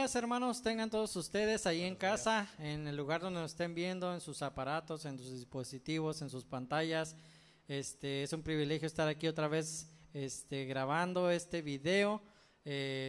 días, hermanos, tengan todos ustedes ahí en casa, en el lugar donde nos estén viendo, en sus aparatos, en sus dispositivos, en sus pantallas. Es un privilegio estar aquí otra vez grabando este video,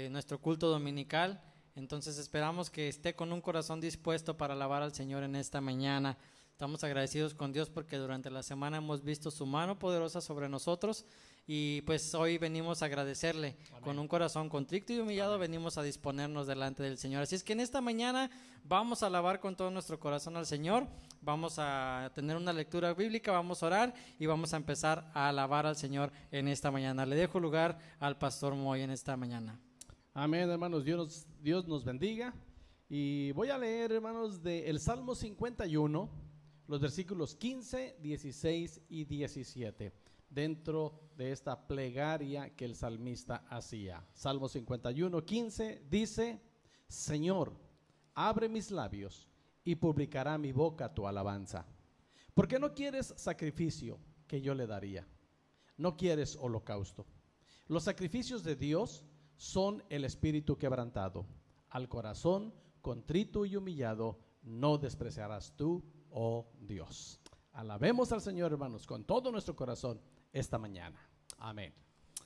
nuestro culto dominical. Entonces esperamos que esté con un corazón dispuesto para alabar al Señor en esta mañana. Estamos agradecidos con Dios porque durante la semana hemos visto su mano poderosa sobre nosotros. Y pues hoy venimos a agradecerle. Amén. Con un corazón contrito y humillado. Amén. Venimos a disponernos delante del Señor. Así es que en esta mañana vamos a alabar con todo nuestro corazón al Señor. Vamos a tener una lectura bíblica, vamos a orar y vamos a empezar a alabar al Señor en esta mañana. Le dejo lugar al pastor Moy en esta mañana. Amén, hermanos, Dios nos bendiga. Y voy a leer, hermanos, del Salmo 51, los versículos 15, 16 y 17. Dentro de esta plegaria que el salmista hacía. Salmo 51, 15 dice: Señor, abre mis labios y publicará mi boca tu alabanza. Porque no quieres sacrificio que yo le daría, no quieres holocausto. Los sacrificios de Dios son el espíritu quebrantado. Al corazón contrito y humillado no despreciarás tú, oh Dios. Alabemos al Señor, hermanos, con todo nuestro corazón esta mañana. Amén.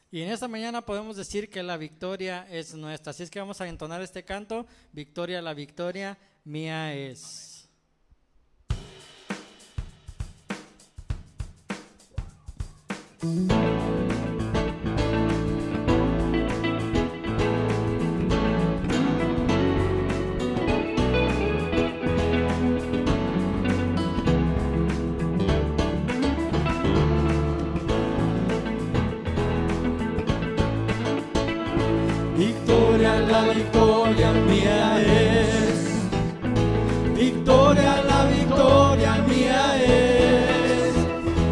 Y en esta mañana podemos decir que la victoria es nuestra. Así es que vamos a entonar este canto: victoria, la victoria mía es. La victoria mía es, victoria, la victoria mía es.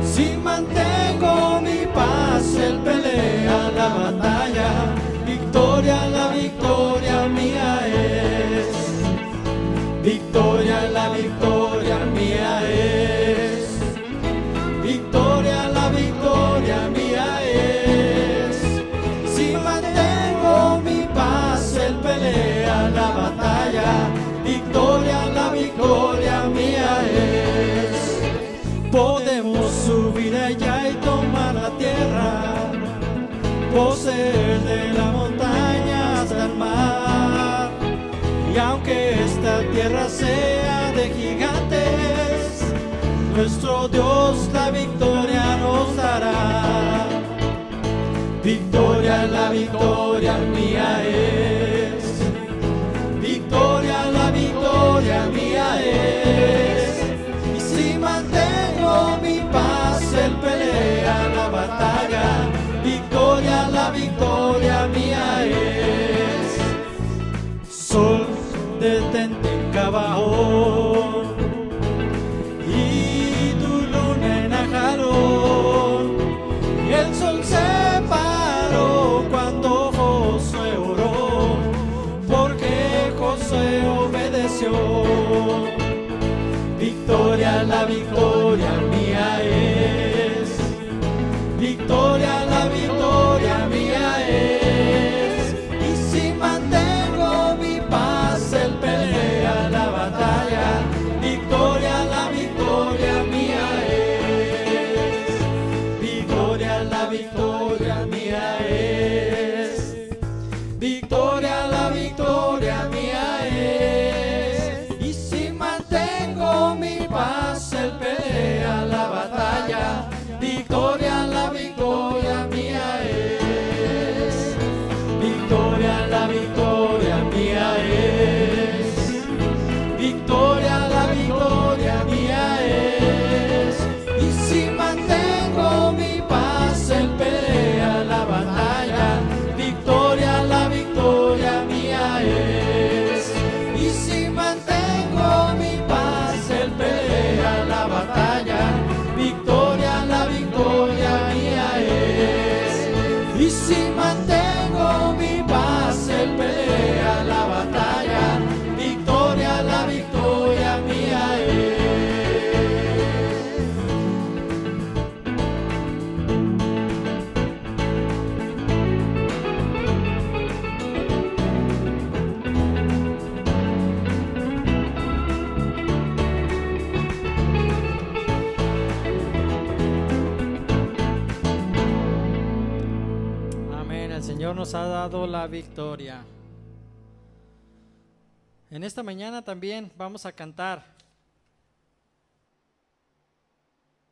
Si mantengo mi paz, Él pelea la batalla. Victoria, la victoria mía es, victoria, la victoria mía es, victoria, la victoria mía es. Si mantengo mi paz, Él pelea la batalla. Victoria, la victoria mía es. Podemos subir allá y tomar la tierra, poseer de la montaña hasta el mar. Y aunque esta tierra sea de gigantes, nuestro Dios la victoria nos dará. Victoria, la victoria mía es, victoria, la victoria mía es. Y si mantengo mi paz, Él pelea la batalla. Victoria, la victoria mía es. Sol, detente en Gabaón y tu luna en Ajarón. Y el sol se paró cuando Josué oró, porque Josué obedeció. Victoria, la victoria mía es, victoria, la victoria mía es. Y si mantengo mi paz, Él pelea la batalla. nos ha dado la victoria. En esta mañana también vamos a cantar.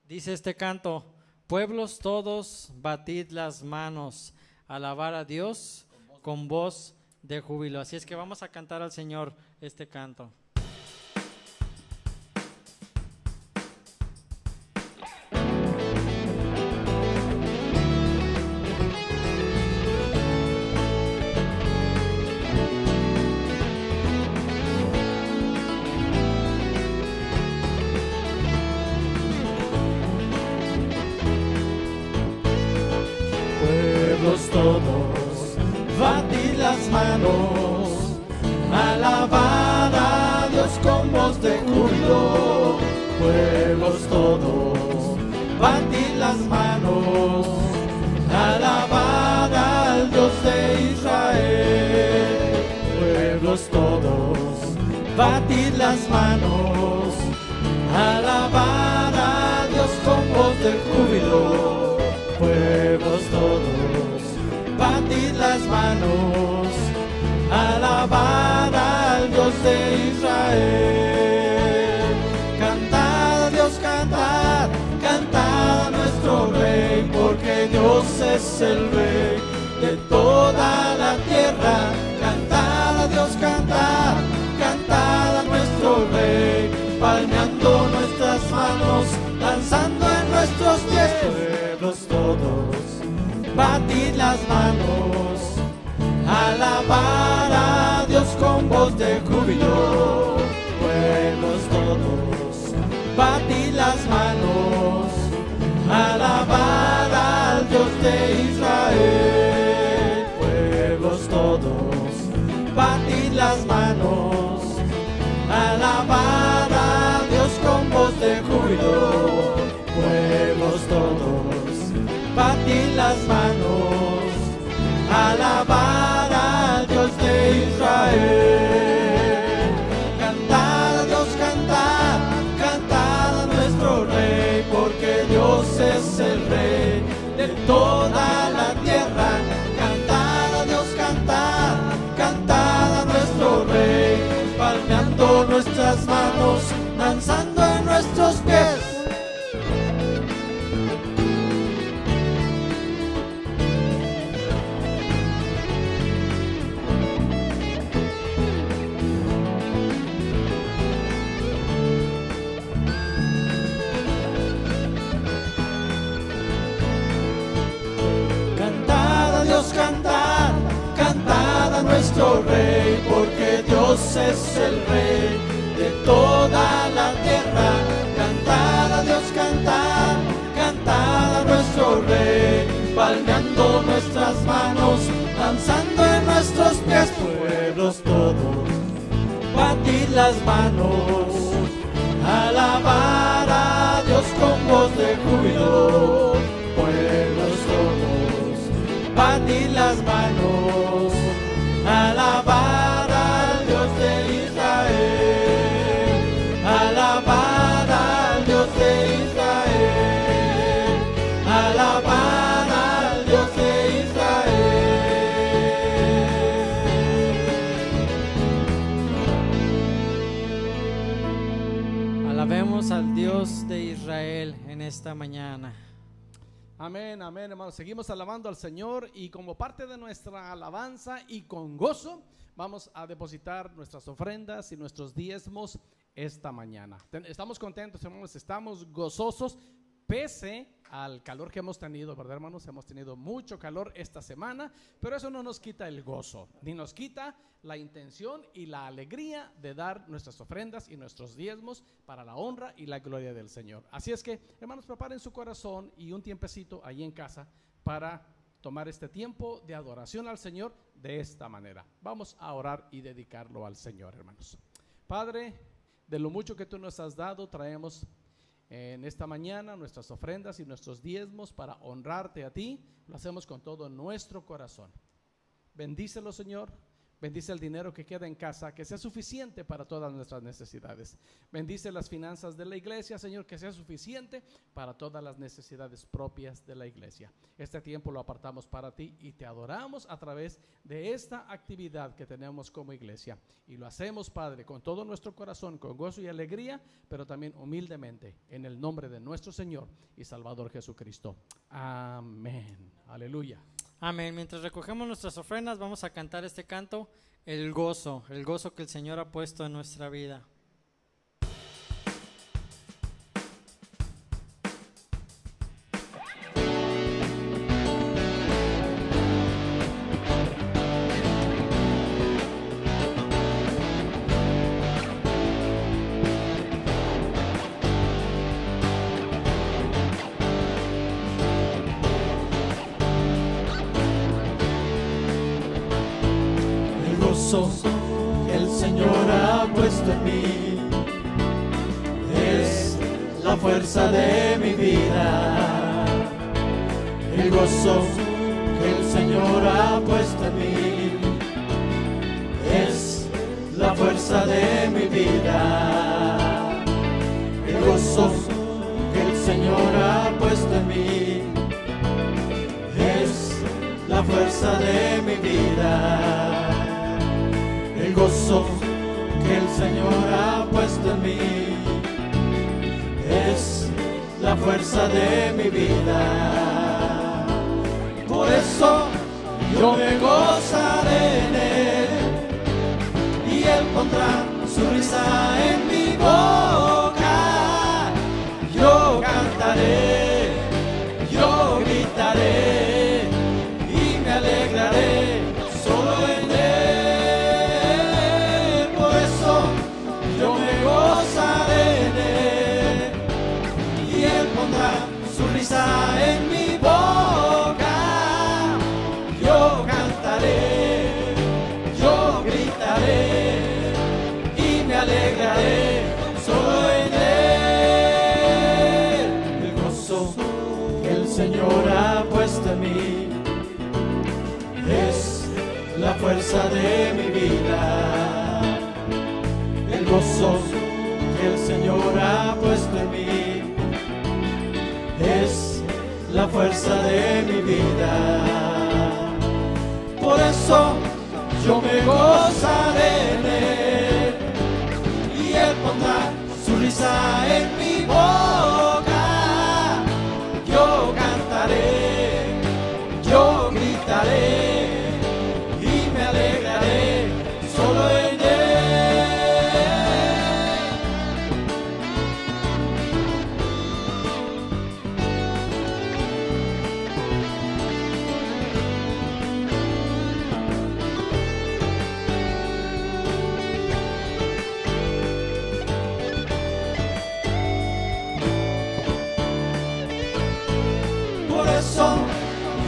Dice este canto: pueblos todos, batid las manos, alabar a Dios con voz de júbilo. Así es que vamos a cantar al Señor este canto. Todos, batid las manos, alabad a Dios con voz de júbilo. Pueblos todos, batid las manos, alabad al Dios de Israel. Pueblos todos, batid las manos, alabad a Dios con voz de júbilo. Pueblos todos, batid las manos, alabad al Dios de Israel. Cantad a Dios, cantad, cantad a nuestro Rey, porque Dios es el Rey de toda la tierra. Cantad a Dios, cantad, cantad a nuestro Rey, palmeando nuestras manos, danzando en nuestros pies. Pueblos todos, batid las manos, alabar a Dios con voz de júbilo. Pueblos todos, batid las manos, alabar al Dios de Israel. Pueblos todos, batid las manos, alabar a Dios con voz de júbilo. Pueblos todos, batid las manos, alabar al Dios de Israel. Cantad a Dios, cantad, cantad a nuestro Rey, porque Dios es el Rey de toda la tierra. Cantad a Dios, cantad, cantad a nuestro Rey, palmeando nuestras manos, danzando en nuestros pies. Cantad, cantad a nuestro Rey, porque Dios es el Rey de toda la tierra. Cantad a Dios, cantad, cantad a nuestro Rey, palmeando nuestras manos, danzando en nuestros pies. Pueblos todos, batid las manos, alabar a Dios con voz de júbilo. Pueblos todos, batid las manos, alabar al Dios de Israel, alabar al Dios de Israel, alabar al Dios de Israel. Alabemos al Dios de Israel en esta mañana. Amén, amén, hermanos. Seguimos alabando al Señor y como parte de nuestra alabanza y con gozo vamos a depositar nuestras ofrendas y nuestros diezmos esta mañana. Estamos contentos, hermanos, estamos gozosos pese al calor que hemos tenido, ¿verdad, hermanos? Hemos tenido mucho calor esta semana, pero eso no nos quita el gozo, ni nos quita la intención y la alegría de dar nuestras ofrendas y nuestros diezmos para la honra y la gloria del Señor. Así es que, hermanos, preparen su corazón y un tiempecito ahí en casa para tomar este tiempo de adoración al Señor de esta manera. Vamos a orar y dedicarlo al Señor, hermanos. Padre, de lo mucho que tú nos has dado, traemos en esta mañana nuestras ofrendas y nuestros diezmos para honrarte a ti. Lo hacemos con todo nuestro corazón. Bendícelo, Señor, Bendice el dinero que queda en casa, que sea suficiente para todas nuestras necesidades. Bendice las finanzas de la iglesia, Señor, que sea suficiente para todas las necesidades propias de la iglesia. Este tiempo lo apartamos para ti y te adoramos a través de esta actividad que tenemos como iglesia. Y lo hacemos, Padre, con todo nuestro corazón, con gozo y alegría, pero también humildemente, en el nombre de nuestro Señor y Salvador Jesucristo. Amén. Aleluya. Amén. Mientras recogemos nuestras ofrendas, vamos a cantar este canto, el gozo que el Señor ha puesto en nuestra vida. Que el Señor ha puesto en mí es la fuerza de mi vida. El gozo que el Señor ha puesto en mí es la fuerza de mi vida. El gozo que el Señor ha puesto en mí es la fuerza de mi vida. El gozo que el Señor ha puesto en mí es la fuerza de mi vida. Por eso yo me gozaré en Él y Él pondrá su risa en mi boca. Yo cantaré, yo gritaré y me alegraré solo en Él. Yo me gozaré en Él y Él pondrá su risa en mi boca. Yo cantaré, yo gritaré y me alegraré solo en Él. El gozo que el Señor ha puesto en mí es la fuerza de mi vida. El gozo que el Señor ha puesto en mí es la fuerza de mi vida. Por eso yo me gozaré en Él y Él pondrá su risa en mi boca. Yo cantaré, yo gritaré y me alegraré solo en Él.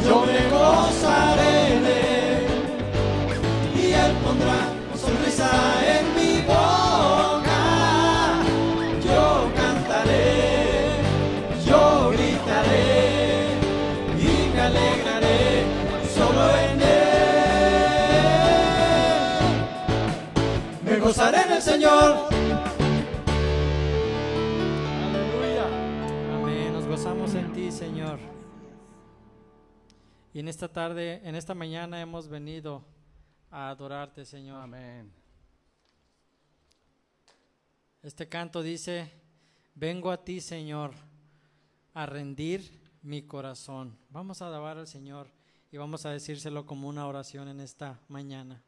Yo me gozaré en Él y Él pondrá sonrisa en mi boca. Yo cantaré, yo gritaré y me alegraré solo en Él. Me gozaré en el Señor. Aleluya. Amén. Nos gozamos en ti, Señor. Y en esta tarde, en esta mañana hemos venido a adorarte, Señor. Amén. Este canto dice: vengo a ti, Señor, a rendir mi corazón. Vamos a alabar al Señor y vamos a decírselo como una oración en esta mañana.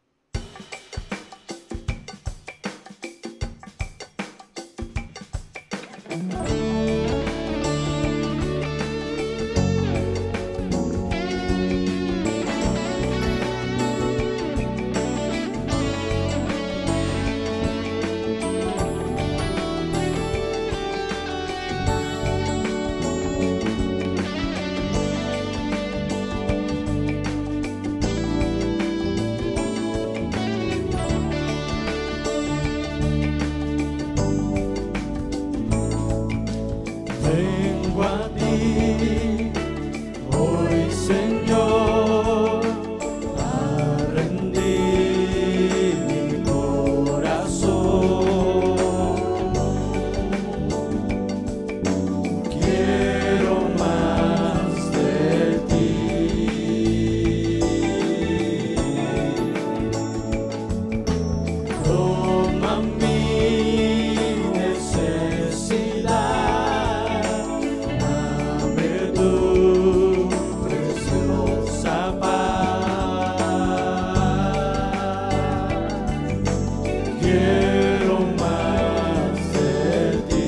quiero más de ti.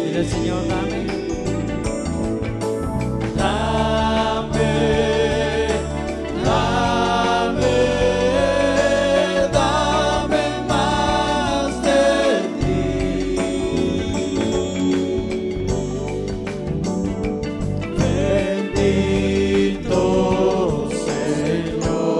Dile, Señor, dame. Dame, dame, dame más de ti. Bendito Señor.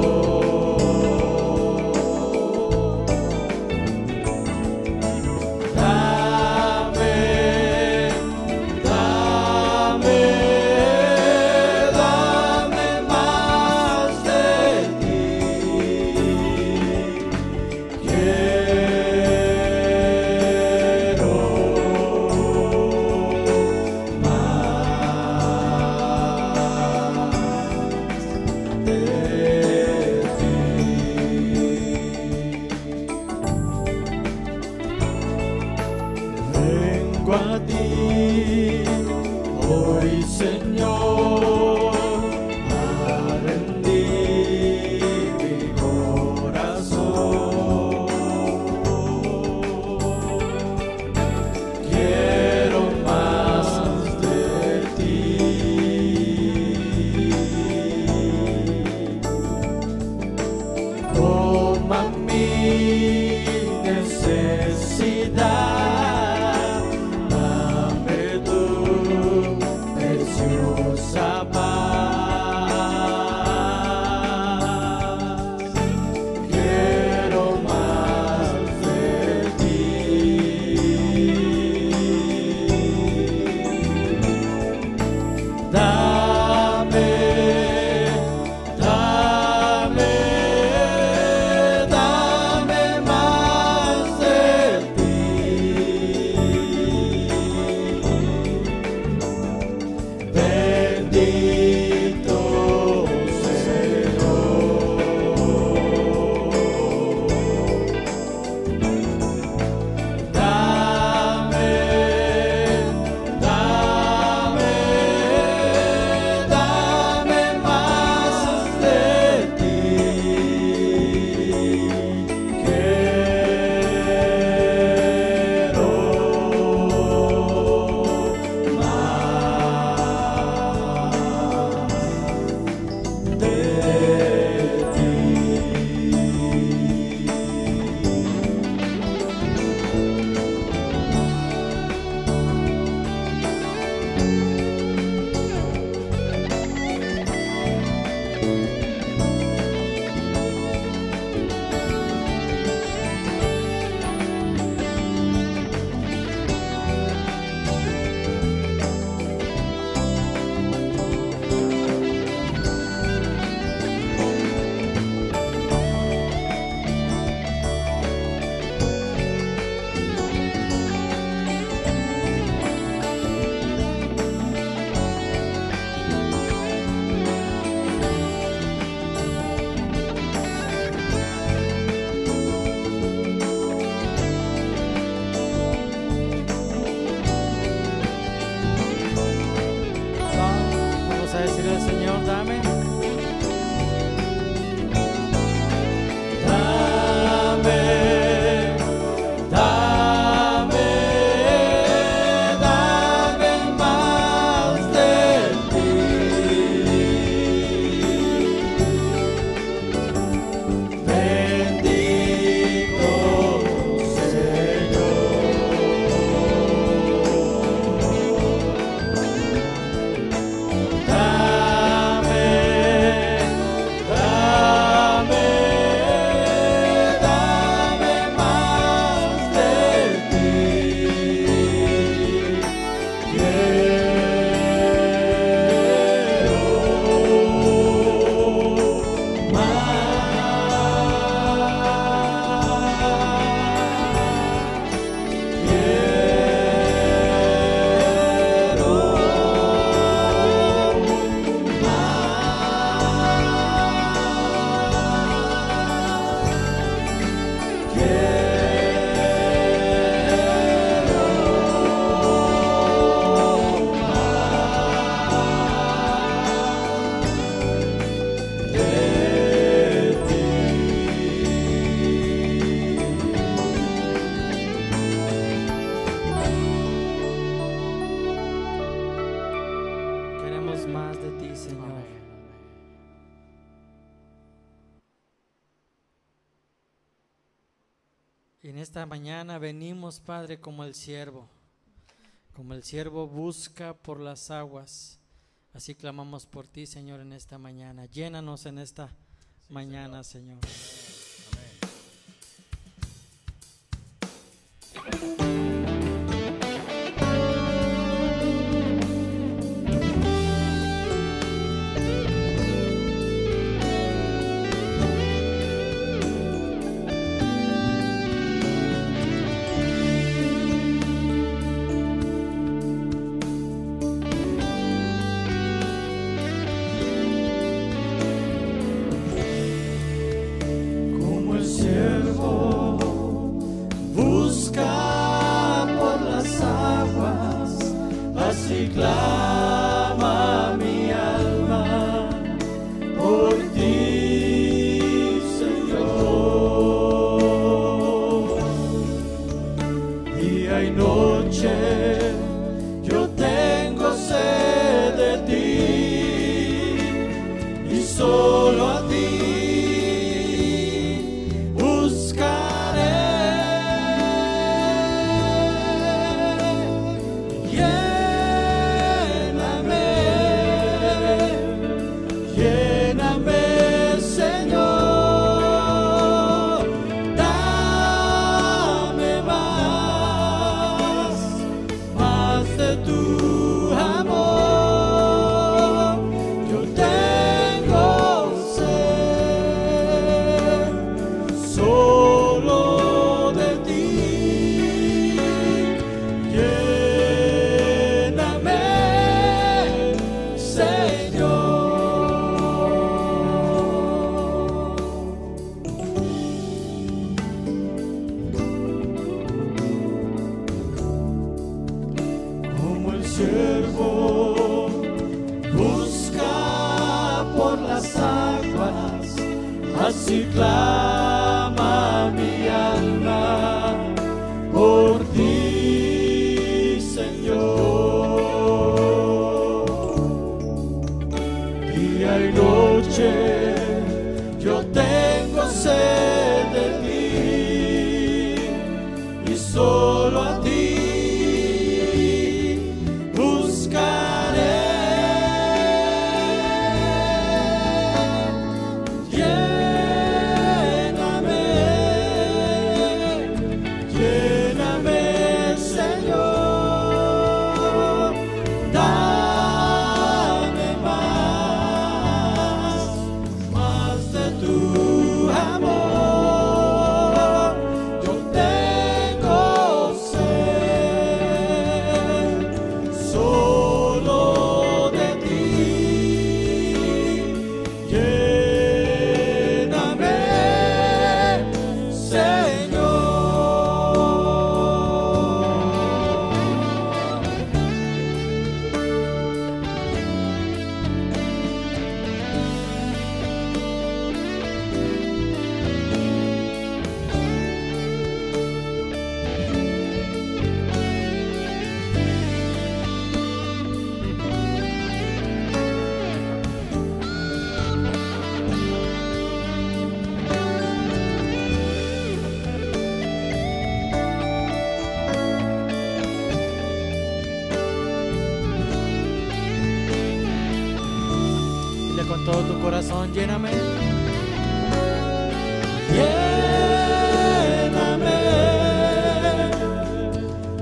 Y en esta mañana venimos, Padre, como el siervo busca por las aguas. Así clamamos por ti, Señor, en esta mañana. Llénanos en esta mañana, Señor. Clama mi alma por ti, Señor. Día y noche yo tengo sed de ti y solo a ti buscaré. Así clama mi alma por ti, Señor. Día y noche yo tengo sed de ti y solo a ti buscaré. Con todo tu corazón, lléname. Lléname,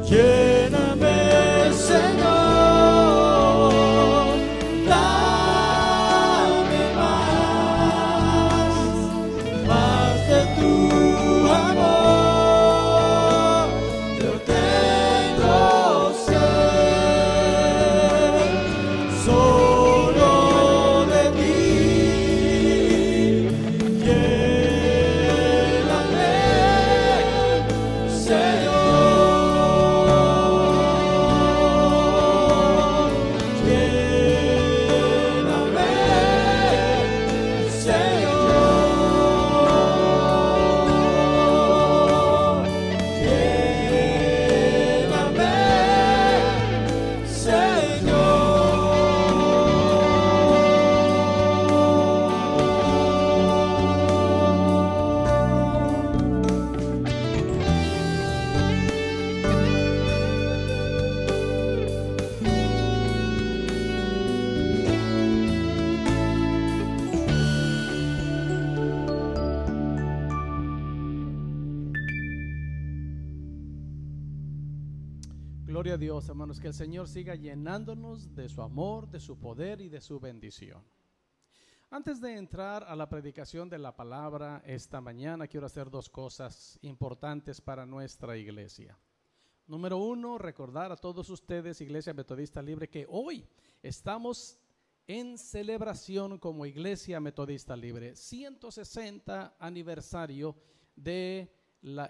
lléname, Señor. Dame más de tu amor. Yo tengo sed. Solo de ti. Gloria a Dios, hermanos, que el Señor siga llenándonos de su amor, de su poder y de su bendición. Antes de entrar a la predicación de la palabra esta mañana, quiero hacer dos cosas importantes para nuestra iglesia. Número uno, recordar a todos ustedes, Iglesia Metodista Libre, que hoy estamos en celebración como Iglesia Metodista Libre, 160 aniversario de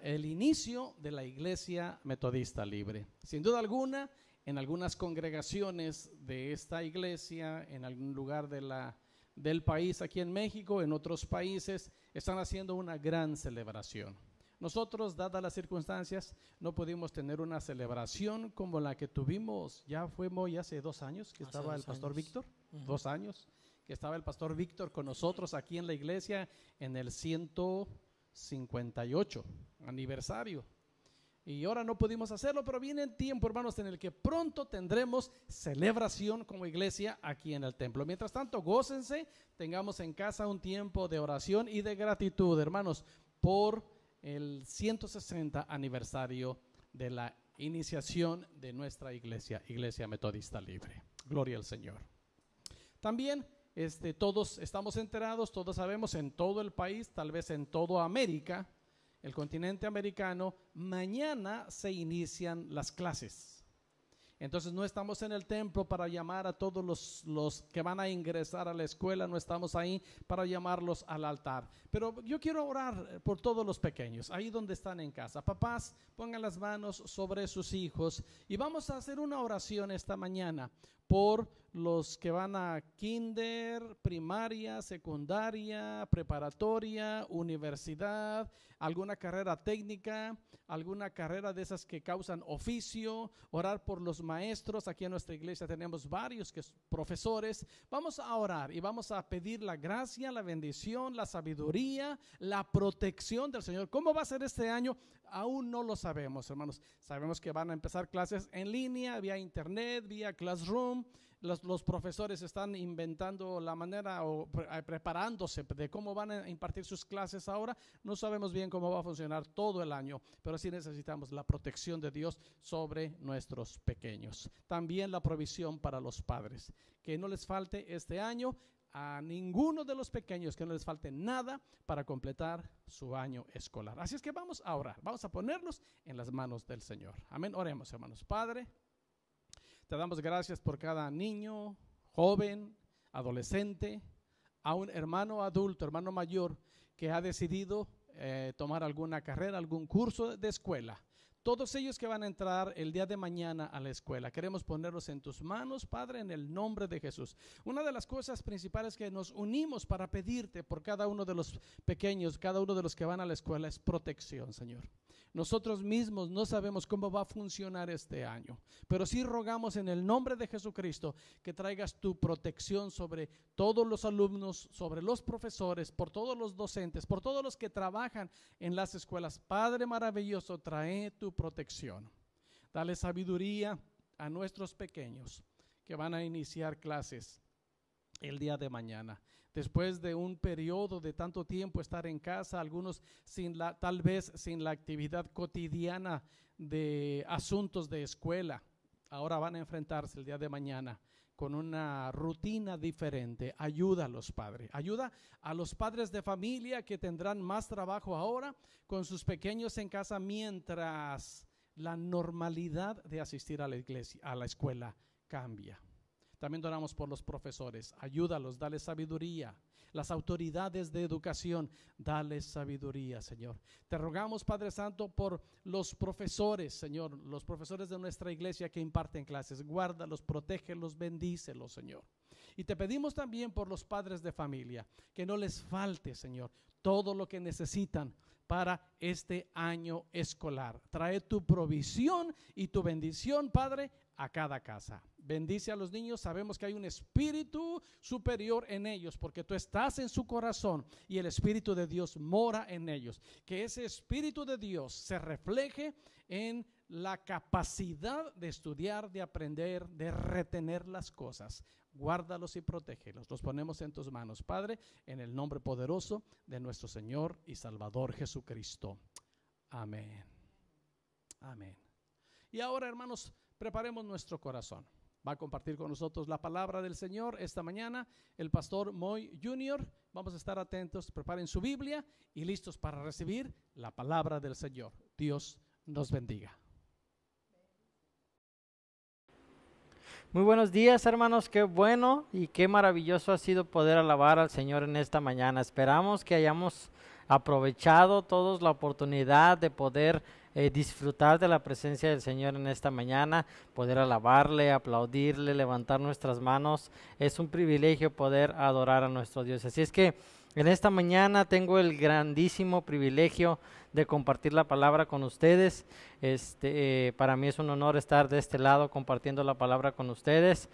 el inicio de la Iglesia Metodista Libre. Sin duda alguna, en algunas congregaciones de esta iglesia, en algún lugar del país, aquí en México, en otros países, están haciendo una gran celebración. Nosotros, dadas las circunstancias, no pudimos tener una celebración como la que tuvimos, ya fue muy hace 2 años que estaba el pastor Víctor, 2 años que estaba el pastor Víctor con nosotros aquí en la iglesia en el 158 aniversario. Y ahora no pudimos hacerlo, pero viene el tiempo, hermanos, en el que pronto tendremos celebración como iglesia aquí en el templo. Mientras tanto, gócense, tengamos en casa un tiempo de oración y de gratitud, hermanos, por el 160 aniversario de la iniciación de nuestra iglesia, Iglesia Metodista Libre. Gloria al Señor. También todos estamos enterados, todos sabemos, en todo el país, tal vez en toda América, el continente americano, mañana se inician las clases. Entonces no estamos en el templo para llamar a todos los que van a ingresar a la escuela, no estamos ahí para llamarlos al altar. Pero yo quiero orar por todos los pequeños, ahí donde están en casa. Papás, pongan las manos sobre sus hijos y vamos a hacer una oración esta mañana por los que van a kinder, primaria, secundaria, preparatoria, universidad, alguna carrera técnica, alguna carrera de esas que causan oficio, orar por los maestros. Aquí en nuestra iglesia tenemos varios que son profesores. Vamos a orar y vamos a pedir la gracia, la bendición, la sabiduría, la protección del Señor. ¿Cómo va a ser este año? Aún no lo sabemos, hermanos. Sabemos que van a empezar clases en línea, vía internet, vía Classroom. Los profesores están inventando la manera o preparándose de cómo van a impartir sus clases ahora. No sabemos bien cómo va a funcionar todo el año, pero sí necesitamos la protección de Dios sobre nuestros pequeños. También la provisión para los padres. Que no les falte este año a ninguno de los pequeños, que no les falte nada para completar su año escolar. Así es que vamos a orar, vamos a ponernos en las manos del Señor. Amén, oremos, hermanos. Padre, te damos gracias por cada niño, joven, adolescente, a un hermano adulto, hermano mayor, que ha decidido tomar alguna carrera, algún curso de escuela. Todos ellos que van a entrar el día de mañana a la escuela, queremos ponerlos en tus manos, Padre, en el nombre de Jesús. Una de las cosas principales que nos unimos para pedirte por cada uno de los pequeños, cada uno de los que van a la escuela, es protección, Señor. Nosotros mismos no sabemos cómo va a funcionar este año, pero sí rogamos en el nombre de Jesucristo que traigas tu protección sobre todos los alumnos, sobre los profesores, por todos los docentes, por todos los que trabajan en las escuelas. Padre maravilloso, trae tu protección. Dale sabiduría a nuestros pequeños que van a iniciar clases el día de mañana. Después de un periodo de tanto tiempo estar en casa, algunos tal vez sin la actividad cotidiana de asuntos de escuela, ahora van a enfrentarse el día de mañana con una rutina diferente. Ayúdalos, Padre. Ayuda a los padres de familia que tendrán más trabajo ahora con sus pequeños en casa mientras la normalidad de asistir a la iglesia, a la escuela, cambia. También oramos por los profesores. Ayúdalos, dale sabiduría. Las autoridades de educación, dale sabiduría, Señor. Te rogamos, Padre Santo, por los profesores, Señor, los profesores de nuestra iglesia que imparten clases. Guárdalos, protégelos, bendícelos, Señor. Y te pedimos también por los padres de familia, que no les falte, Señor, todo lo que necesitan para este año escolar. Trae tu provisión y tu bendición, Padre, a cada casa. Bendice a los niños. Sabemos que hay un espíritu superior en ellos porque tú estás en su corazón y el Espíritu de Dios mora en ellos. Que ese Espíritu de Dios se refleje en la capacidad de estudiar, de aprender, de retener las cosas. Guárdalos y protégelos. Los ponemos en tus manos, Padre, en el nombre poderoso de nuestro Señor y Salvador Jesucristo. Amén. Amén. Y ahora, hermanos, preparemos nuestro corazón. Va a compartir con nosotros la palabra del Señor esta mañana el pastor Moy Jr. Vamos a estar atentos, preparen su Biblia y listos para recibir la palabra del Señor. Dios nos bendiga. Muy buenos días, hermanos, qué bueno y qué maravilloso ha sido poder alabar al Señor en esta mañana. Esperamos que hayamos aprovechado todos la oportunidad de poder disfrutar de la presencia del Señor en esta mañana, poder alabarle, aplaudirle, levantar nuestras manos. Es un privilegio poder adorar a nuestro Dios. Así es que en esta mañana tengo el grandísimo privilegio de compartir la palabra con ustedes. Para mí es un honor estar de este lado compartiendo la palabra con ustedes,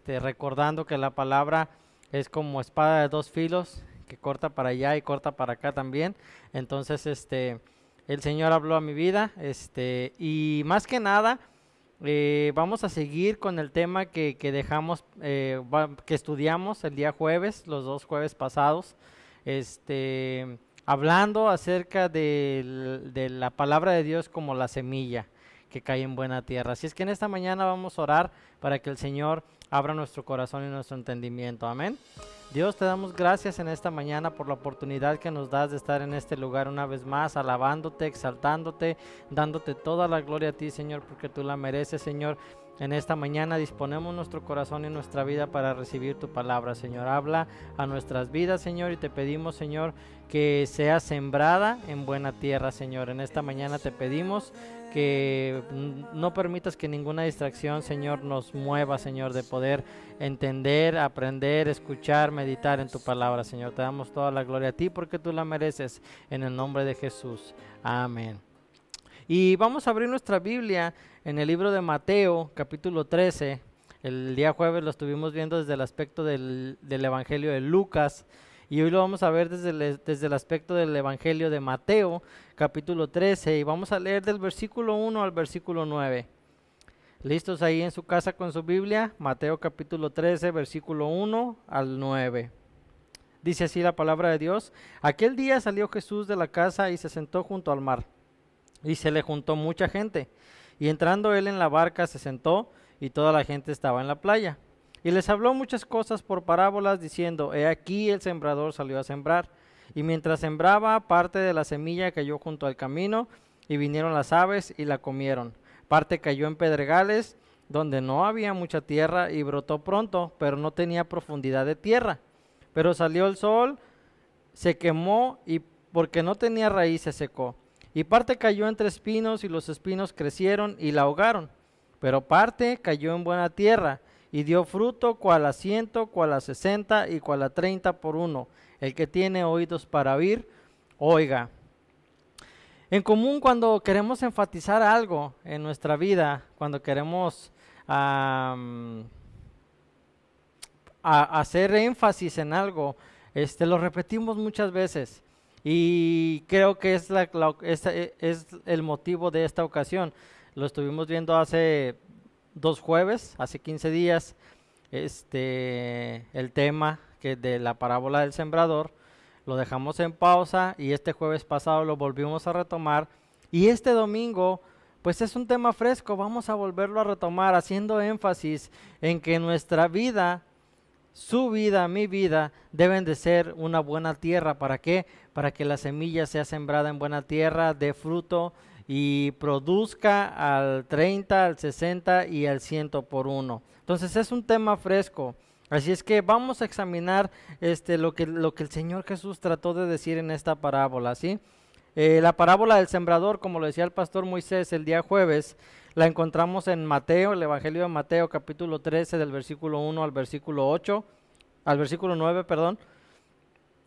recordando que la palabra es como espada de dos filos, que corta para allá y corta para acá también. Entonces, el Señor habló a mi vida, y más que nada, vamos a seguir con el tema que dejamos, que estudiamos el día jueves, los dos jueves pasados, hablando acerca de la palabra de Dios como la semilla que cae en buena tierra. Así es que en esta mañana vamos a orar para que el Señor abra nuestro corazón y nuestro entendimiento. Amén. Dios, te damos gracias en esta mañana por la oportunidad que nos das de estar en este lugar una vez más, alabándote, exaltándote, dándote toda la gloria a ti, Señor, porque tú la mereces, Señor. En esta mañana disponemos nuestro corazón y nuestra vida para recibir tu palabra, Señor. Habla a nuestras vidas, Señor, y te pedimos, Señor, que sea sembrada en buena tierra, Señor. En esta mañana te pedimos que no permitas que ninguna distracción, Señor, nos mueva, Señor, de poder entender, aprender, escuchar, meditar en tu palabra, Señor. Te damos toda la gloria a ti porque tú la mereces, en el nombre de Jesús. Amén. Y vamos a abrir nuestra Biblia en el libro de Mateo, capítulo 13. El día jueves lo estuvimos viendo desde el aspecto del Evangelio de Lucas. Y hoy lo vamos a ver desde el aspecto del Evangelio de Mateo, capítulo 13. Y vamos a leer del versículo 1 al versículo 9. ¿Listos ahí en su casa con su Biblia? Mateo capítulo 13, versículo 1 al 9. Dice así la palabra de Dios. Aquel día salió Jesús de la casa y se sentó junto al mar. Y se le juntó mucha gente. Y entrando él en la barca se sentó, y toda la gente estaba en la playa. Y les habló muchas cosas por parábolas, diciendo: He aquí el sembrador salió a sembrar. Y mientras sembraba, parte de la semilla cayó junto al camino, y vinieron las aves y la comieron. Parte cayó en pedregales, donde no había mucha tierra, y brotó pronto, pero no tenía profundidad de tierra. Pero salió el sol, se quemó, y porque no tenía raíz se secó. Y parte cayó entre espinos, y los espinos crecieron y la ahogaron. Pero parte cayó en buena tierra, y dio fruto, cual a 100, cual a 60, y cual a 30 por uno. El que tiene oídos para oír, oiga. En común, cuando queremos enfatizar algo en nuestra vida, cuando queremos hacer énfasis en algo, lo repetimos muchas veces. Y creo que es el motivo de esta ocasión. Lo estuvimos viendo hace 2 jueves, hace 15 días, el tema de la parábola del sembrador. Lo dejamos en pausa y este jueves pasado lo volvimos a retomar. Y este domingo, pues es un tema fresco, vamos a volverlo a retomar, haciendo énfasis en que nuestra vida, su vida, mi vida, deben de ser una buena tierra. ¿Para qué? Para que la semilla sea sembrada en buena tierra, dé fruto y produzca al 30, al 60 y al 100 por uno. Entonces es un tema fresco. Así es que vamos a examinar lo que el Señor Jesús trató de decir en esta parábola, ¿sí? La parábola del sembrador, como lo decía el pastor Moisés el día jueves, la encontramos en Mateo, el Evangelio de Mateo, capítulo 13, del versículo 1 al versículo 9, perdón.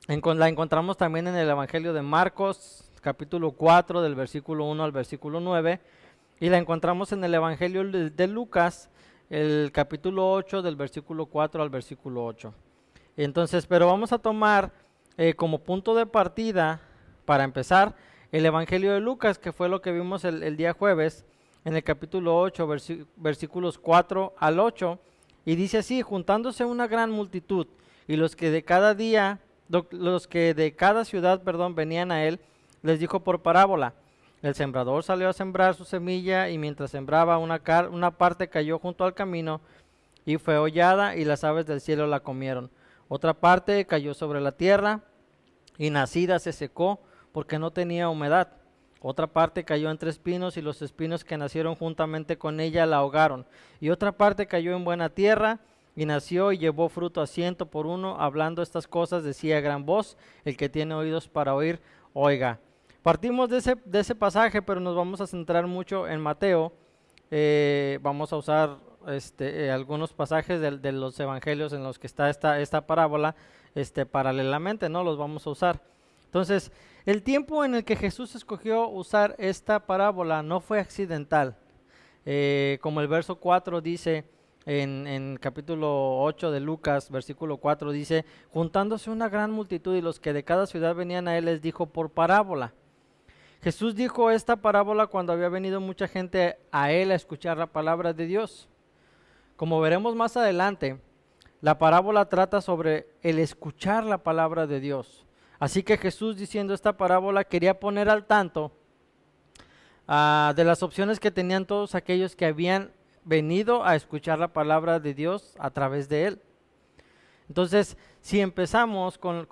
La encontramos también en el Evangelio de Marcos, capítulo 4, del versículo 1 al versículo 9. Y la encontramos en el Evangelio de Lucas, el capítulo 8, del versículo 4 al versículo 8. Entonces, pero vamos a tomar como punto de partida, para empezar, el Evangelio de Lucas, que fue lo que vimos el día jueves, en el capítulo 8, versículos 4 al 8, y dice así: juntándose una gran multitud, y los que de cada ciudad, venían a él, les dijo por parábola: El sembrador salió a sembrar su semilla y mientras sembraba una parte cayó junto al camino y fue hollada y las aves del cielo la comieron. Otra parte cayó sobre la tierra y nacida se secó porque no tenía humedad. Otra parte cayó entre espinos y los espinos que nacieron juntamente con ella la ahogaron. Y otra parte cayó en buena tierra y nació y llevó fruto a 100 por uno. Hablando estas cosas decía a gran voz, el que tiene oídos para oír, oiga. Partimos de ese pasaje, pero nos vamos a centrar mucho en Mateo. Vamos a usar algunos pasajes de los evangelios en los que está esta parábola paralelamente, ¿no? Los vamos a usar. Entonces, el tiempo en el que Jesús escogió usar esta parábola no fue accidental. Como el verso 4 dice en capítulo 8 de Lucas, versículo 4 dice, juntándose una gran multitud y los que de cada ciudad venían a él les dijo por parábola. Jesús dijo esta parábola cuando había venido mucha gente a él a escuchar la palabra de Dios. Como veremos más adelante, la parábola trata sobre el escuchar la palabra de Dios. Así que Jesús, diciendo esta parábola, quería poner al tanto de las opciones que tenían todos aquellos que habían venido a escuchar la palabra de Dios a través de él. Entonces, si empezamos con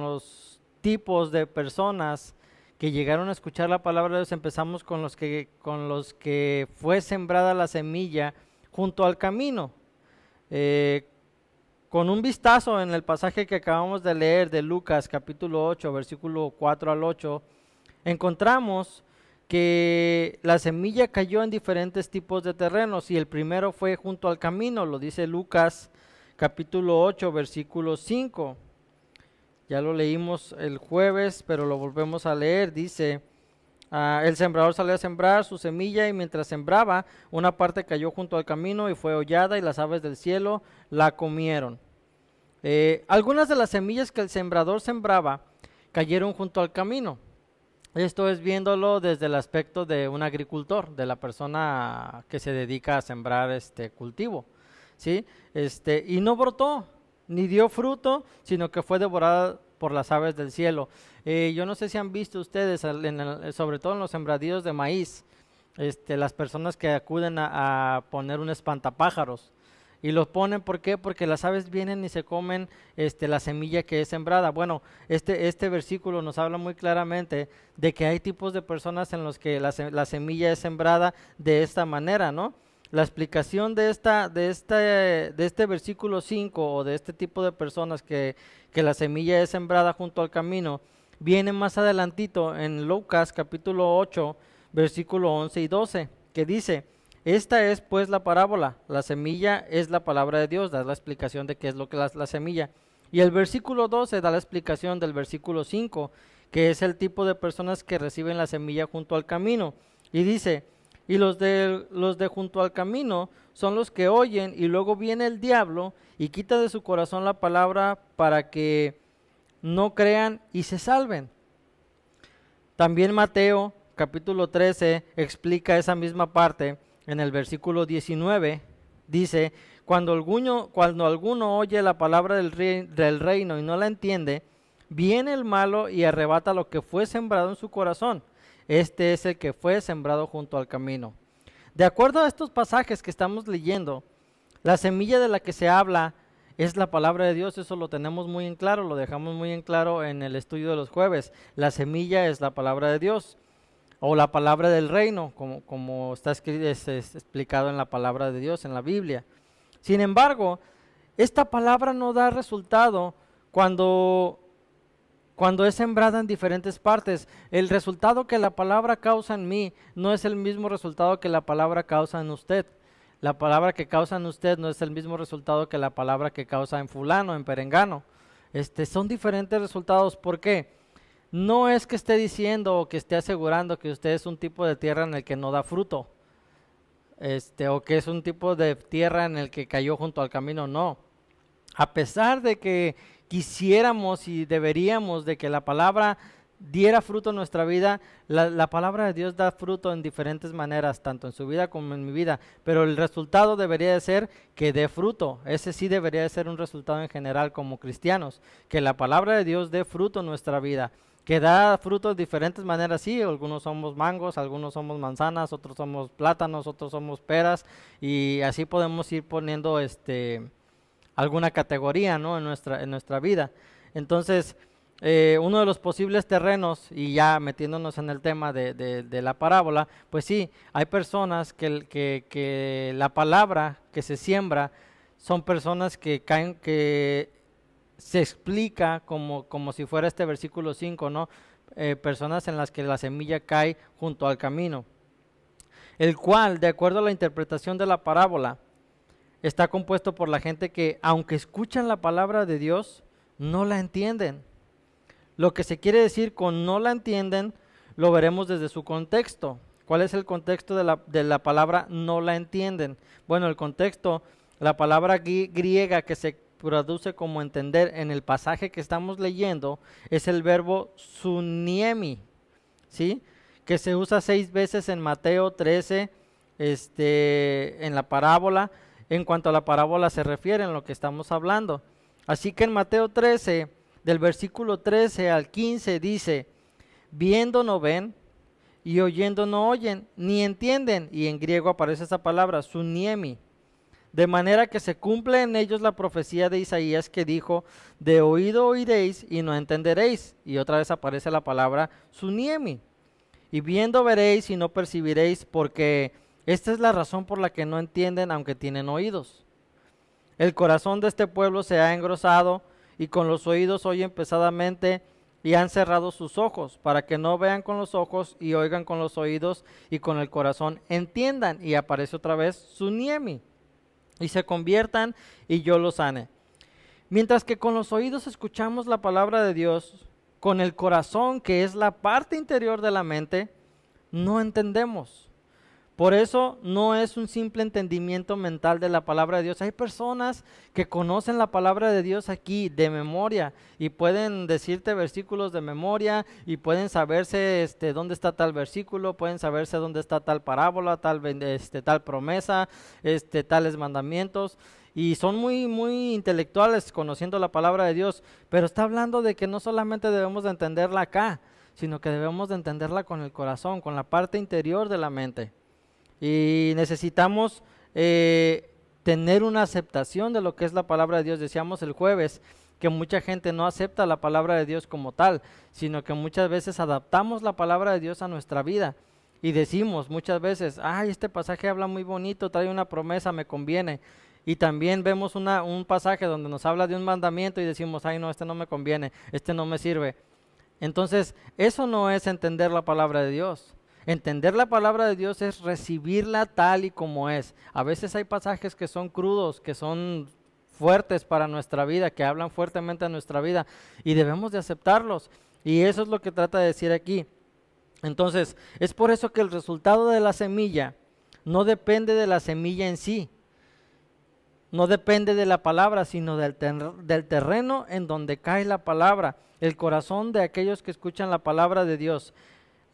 los tipos de personas que llegaron a escuchar la palabra de Dios, empezamos con los que fue sembrada la semilla junto al camino. Con un vistazo en el pasaje que acabamos de leer de Lucas capítulo 8, versículo 4 al 8, encontramos que la semilla cayó en diferentes tipos de terrenos y el primero fue junto al camino, lo dice Lucas capítulo 8, versículo 5. Ya lo leímos el jueves, pero lo volvemos a leer. Dice, el sembrador salió a sembrar su semilla y mientras sembraba, una parte cayó junto al camino y fue hollada y las aves del cielo la comieron. Algunas de las semillas que el sembrador sembraba cayeron junto al camino. Esto es viéndolo desde el aspecto de un agricultor, de la persona que se dedica a sembrar cultivo, ¿sí? Y no brotó, ni dio fruto, sino que fue devorada por las aves del cielo. Yo no sé si han visto ustedes, sobre todo en los sembradíos de maíz, las personas que acuden a poner un espantapájaros. Y los ponen, ¿por qué? Porque las aves vienen y se comen la semilla que es sembrada. Bueno, este versículo nos habla muy claramente de que hay tipos de personas en los que la semilla es sembrada de esta manera, ¿no? La explicación de este versículo 5 o de este tipo de personas que la semilla es sembrada junto al camino, viene más adelantito en Lucas capítulo 8, versículo 11 y 12, que dice, esta es pues la parábola, la semilla es la palabra de Dios, da la explicación de qué es lo que es la semilla. Y el versículo 12 da la explicación del versículo 5, que es el tipo de personas que reciben la semilla junto al camino. Y dice, y los de junto al camino son los que oyen y luego viene el diablo y quita de su corazón la palabra para que no crean y se salven. También Mateo capítulo 13 explica esa misma parte en el versículo 19. Dice, cuando alguno oye la palabra del reino y no la entiende, viene el malo y arrebata lo que fue sembrado en su corazón. Este es el que fue sembrado junto al camino. De acuerdo a estos pasajes que estamos leyendo, la semilla de la que se habla es la palabra de Dios. Eso lo tenemos muy en claro, lo dejamos muy en claro en el estudio de los jueves. La semilla es la palabra de Dios, o la palabra del reino, como está escrito, es explicado en la palabra de Dios, en la Biblia. Sin embargo, esta palabra no da resultado cuando es sembrada en diferentes partes. El resultado que la palabra causa en mí no es el mismo resultado que la palabra causa en usted. La palabra que causa en usted no es el mismo resultado que la palabra que causa en fulano, en perengano. Son diferentes resultados. ¿Por qué? No es que esté diciendo o que esté asegurando que usted es un tipo de tierra en el que no da fruto, o que es un tipo de tierra en el que cayó junto al camino, no. A pesar de que quisiéramos y deberíamos de que la palabra diera fruto en nuestra vida, la palabra de Dios da fruto en diferentes maneras, tanto en su vida como en mi vida, pero el resultado debería de ser que dé fruto. Ese sí debería de ser un resultado en general como cristianos, que la palabra de Dios dé fruto en nuestra vida. que da frutos de diferentes maneras, sí, algunos somos mangos, algunos somos manzanas, otros somos plátanos, otros somos peras, y así podemos ir poniendo alguna categoría, ¿no? en nuestra vida. Entonces, uno de los posibles terrenos, y ya metiéndonos en el tema de la parábola, pues sí, hay personas que la palabra que se siembra son personas que caen, que se explica como si fuera este versículo 5, ¿no? Personas en las que la semilla cae junto al camino, el cual, de acuerdo a la interpretación de la parábola, está compuesto por la gente que, aunque escuchan la palabra de Dios, no la entienden. Lo que se quiere decir con no la entienden, lo veremos desde su contexto. ¿Cuál es el contexto de la palabra no la entienden? Bueno, el contexto, la palabra griega que se traduce como entender en el pasaje que estamos leyendo, es el verbo suniemi, ¿sí? Que se usa 6 veces en Mateo 13, en la parábola, en cuanto a la parábola se refiere en lo que estamos hablando. Así que en Mateo 13, del versículo 13 al 15 dice, viendo no ven y oyendo no oyen, ni entienden, y en griego aparece esa palabra, suniemi, de manera que se cumple en ellos la profecía de Isaías que dijo, de oído oiréis y no entenderéis, y otra vez aparece la palabra suniemi, y viendo veréis y no percibiréis, porque esta es la razón por la que no entienden aunque tienen oídos. El corazón de este pueblo se ha engrosado, y con los oídos oyen pesadamente, y han cerrado sus ojos, para que no vean con los ojos, y oigan con los oídos, y con el corazón entiendan, y aparece otra vez suniemi, y se conviertan, y yo los sane. Mientras que con los oídos escuchamos la palabra de Dios, con el corazón, que es la parte interior de la mente, no entendemos. Por eso no es un simple entendimiento mental de la palabra de Dios. Hay personas que conocen la palabra de Dios aquí de memoria y pueden decirte versículos de memoria y pueden saberse dónde está tal versículo, pueden saberse dónde está tal parábola, tal promesa, tales mandamientos, y son muy, muy intelectuales conociendo la palabra de Dios, pero está hablando de que no solamente debemos de entenderla acá, sino que debemos de entenderla con el corazón, con la parte interior de la mente. Y necesitamos tener una aceptación de lo que es la palabra de Dios. Decíamos el jueves que mucha gente no acepta la palabra de Dios como tal, sino que muchas veces adaptamos la palabra de Dios a nuestra vida. Y decimos muchas veces, ay, este pasaje habla muy bonito, trae una promesa, me conviene. Y también vemos un pasaje donde nos habla de un mandamiento y decimos, ay no, este no me conviene, este no me sirve. Entonces, eso no es entender la palabra de Dios. Entender la palabra de Dios es recibirla tal y como es. A veces hay pasajes que son crudos, que son fuertes para nuestra vida, que hablan fuertemente a nuestra vida y debemos de aceptarlos. Y eso es lo que trata de decir aquí. Entonces, es por eso que el resultado de la semilla no depende de la semilla en sí. No depende de la palabra, sino del terreno en donde cae la palabra, el corazón de aquellos que escuchan la palabra de Dios.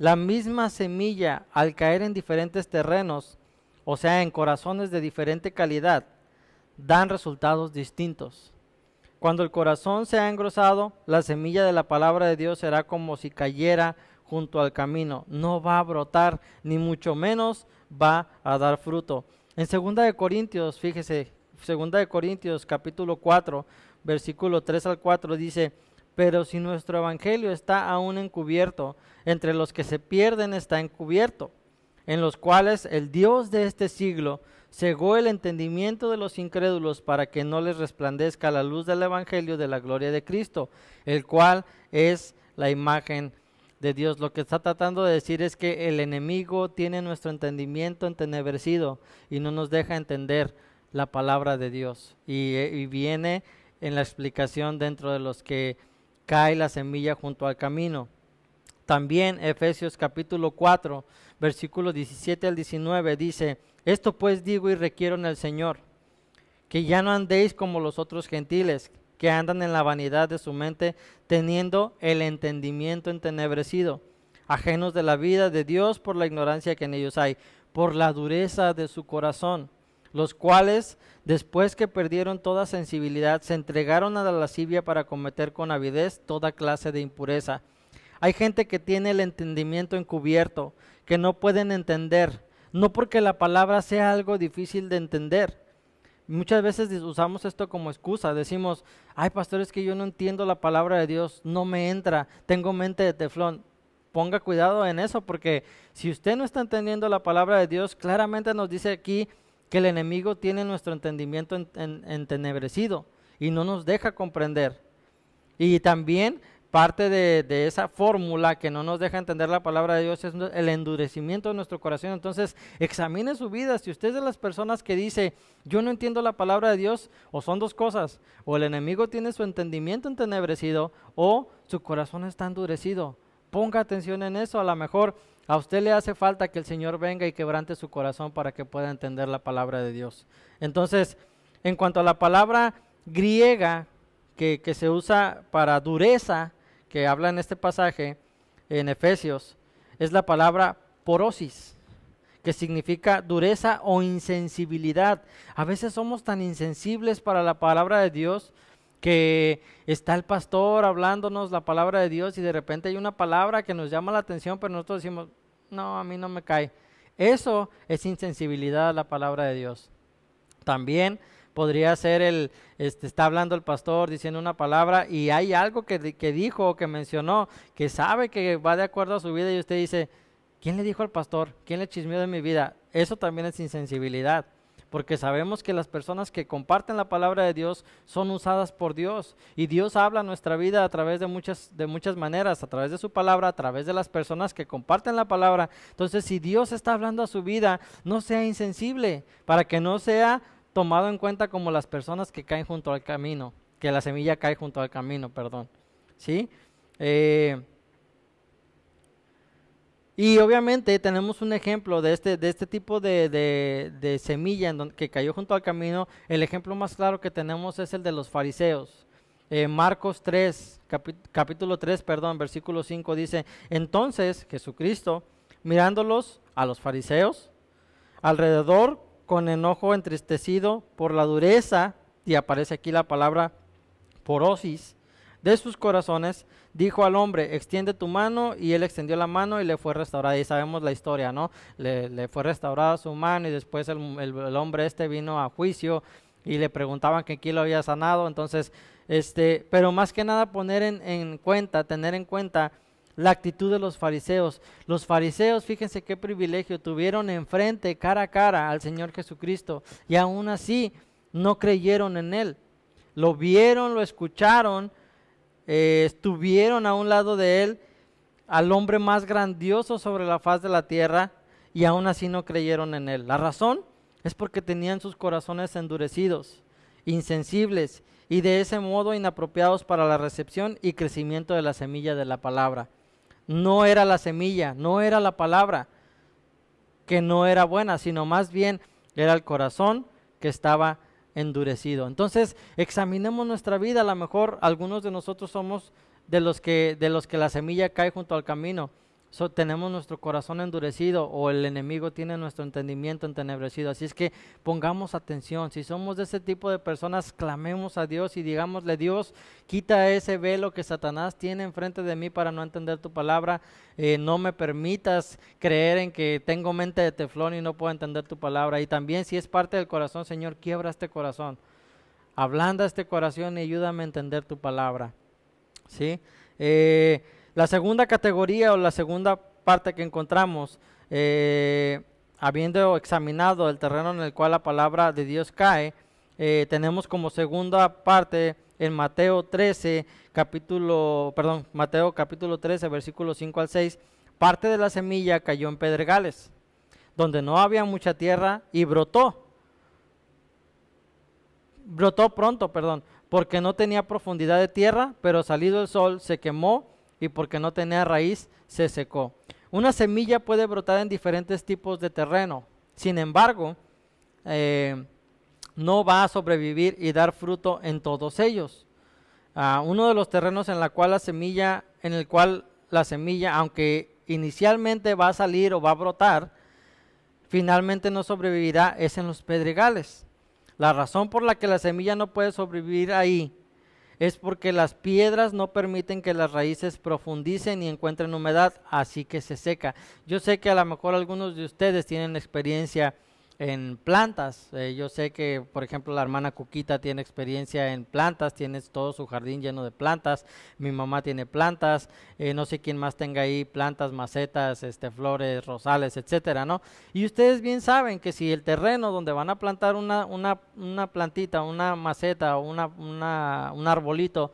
La misma semilla, al caer en diferentes terrenos, o sea, en corazones de diferente calidad, dan resultados distintos. Cuando el corazón se ha engrosado, la semilla de la palabra de Dios será como si cayera junto al camino. No va a brotar, ni mucho menos va a dar fruto. En 2 de Corintios, fíjese, 2 de Corintios capítulo 4, versículo 3 al 4 dice, pero si nuestro evangelio está aún encubierto, entre los que se pierden está encubierto, en los cuales el Dios de este siglo cegó el entendimiento de los incrédulos para que no les resplandezca la luz del evangelio de la gloria de Cristo, el cual es la imagen de Dios. Lo que está tratando de decir es que el enemigo tiene nuestro entendimiento entenebrecido y no nos deja entender la palabra de Dios, y viene en la explicación dentro de los que cae la semilla junto al camino. También Efesios capítulo 4, versículos 17 al 19 dice, esto pues digo y requiero en el Señor, que ya no andéis como los otros gentiles, que andan en la vanidad de su mente, teniendo el entendimiento entenebrecido, ajenos de la vida de Dios por la ignorancia que en ellos hay, por la dureza de su corazón, los cuales, después que perdieron toda sensibilidad, se entregaron a la lascivia para cometer con avidez toda clase de impureza. Hay gente que tiene el entendimiento encubierto, que no pueden entender, no porque la palabra sea algo difícil de entender. Muchas veces usamos esto como excusa, decimos, ay pastor, es que yo no entiendo la palabra de Dios, no me entra, tengo mente de teflón. Ponga cuidado en eso, porque si usted no está entendiendo la palabra de Dios, claramente nos dice aquí que el enemigo tiene nuestro entendimiento entenebrecido y no nos deja comprender. Y también parte de esa fórmula que no nos deja entender la palabra de Dios es el endurecimiento de nuestro corazón. Entonces, examine su vida. Si usted es de las personas que dice, yo no entiendo la palabra de Dios, o son dos cosas, o el enemigo tiene su entendimiento entenebrecido, o su corazón está endurecido. Ponga atención en eso. A lo mejor a usted le hace falta que el Señor venga y quebrante su corazón para que pueda entender la palabra de Dios. Entonces, en cuanto a la palabra griega que se usa para dureza, que habla en este pasaje, en Efesios, es la palabra porosis, que significa dureza o insensibilidad. A veces somos tan insensibles para la palabra de Dios, que está el pastor hablándonos la palabra de Dios y de repente hay una palabra que nos llama la atención, pero nosotros decimos, no, a mí no me cae. Eso es insensibilidad a la palabra de Dios. También podría ser está hablando el pastor diciendo una palabra y hay algo que dijo o que mencionó, que sabe que va de acuerdo a su vida y usted dice, ¿quién le dijo al pastor? ¿Quién le chismeó de mi vida? Eso también es insensibilidad. Porque sabemos que las personas que comparten la palabra de Dios son usadas por Dios. Y Dios habla a nuestra vida a través de muchas maneras, a través de su palabra, a través de las personas que comparten la palabra. Entonces, si Dios está hablando a su vida, no sea insensible, para que no sea tomado en cuenta como las personas que caen junto al camino, que la semilla cae junto al camino, perdón. ¿Sí? Y obviamente tenemos un ejemplo de este tipo de semilla que cayó junto al camino. El ejemplo más claro que tenemos es el de los fariseos. Marcos 3, capítulo 3, versículo 5 dice, entonces Jesucristo, mirándolos a los fariseos, alrededor con enojo entristecido por la dureza, y aparece aquí la palabra porosis, de sus corazones, dijo al hombre, extiende tu mano, y él extendió la mano y le fue restaurada. Y sabemos la historia, ¿no? Le fue restaurada su mano y después el hombre vino a juicio y le preguntaban que quién lo había sanado. Entonces, pero más que nada tener en cuenta la actitud de los fariseos. Los fariseos, fíjense qué privilegio, tuvieron enfrente, cara a cara al Señor Jesucristo y aún así no creyeron en Él. Lo vieron, lo escucharon, estuvieron a un lado de Él, al hombre más grandioso sobre la faz de la tierra, y aún así no creyeron en Él. La razón es porque tenían sus corazones endurecidos, insensibles y de ese modo inapropiados para la recepción y crecimiento de la semilla de la palabra. No era la semilla, no era la palabra que no era buena, sino más bien era el corazón que estaba endurecido. Entonces, examinemos nuestra vida. A lo mejor algunos de nosotros somos de los que la semilla cae junto al camino. Tenemos nuestro corazón endurecido, o el enemigo tiene nuestro entendimiento entenebrecido. Así es que pongamos atención. Si somos de ese tipo de personas, clamemos a Dios y digámosle, Dios, quita ese velo que Satanás tiene enfrente de mí para no entender tu palabra. No me permitas creer en que tengo mente de teflón y no puedo entender tu palabra. Y también, si es parte del corazón, Señor, quiebra este corazón, ablanda este corazón y ayúdame a entender tu palabra. ¿Sí? La segunda categoría o la segunda parte que encontramos, habiendo examinado el terreno en el cual la palabra de Dios cae, tenemos como segunda parte en Mateo capítulo 13, versículos 5 al 6, parte de la semilla cayó en pedregales, donde no había mucha tierra y brotó pronto, porque no tenía profundidad de tierra, pero salido el sol se quemó, y porque no tenía raíz, se secó. Una semilla puede brotar en diferentes tipos de terreno. Sin embargo, no va a sobrevivir y dar fruto en todos ellos. Uno de los terrenos en el cual la semilla, aunque inicialmente va a salir o va a brotar, finalmente no sobrevivirá, es en los pedregales. La razón por la que la semilla no puede sobrevivir ahí es porque las piedras no permiten que las raíces profundicen y encuentren humedad, así que se seca. Yo sé que a lo mejor algunos de ustedes tienen experiencia en plantas. Yo sé que, por ejemplo, la hermana Cuquita tiene experiencia en plantas, tiene todo su jardín lleno de plantas. Mi mamá tiene plantas, no sé quién más tenga ahí plantas, macetas, flores, rosales, etcétera, ¿no? Y ustedes bien saben que si el terreno donde van a plantar una plantita, una maceta o un arbolito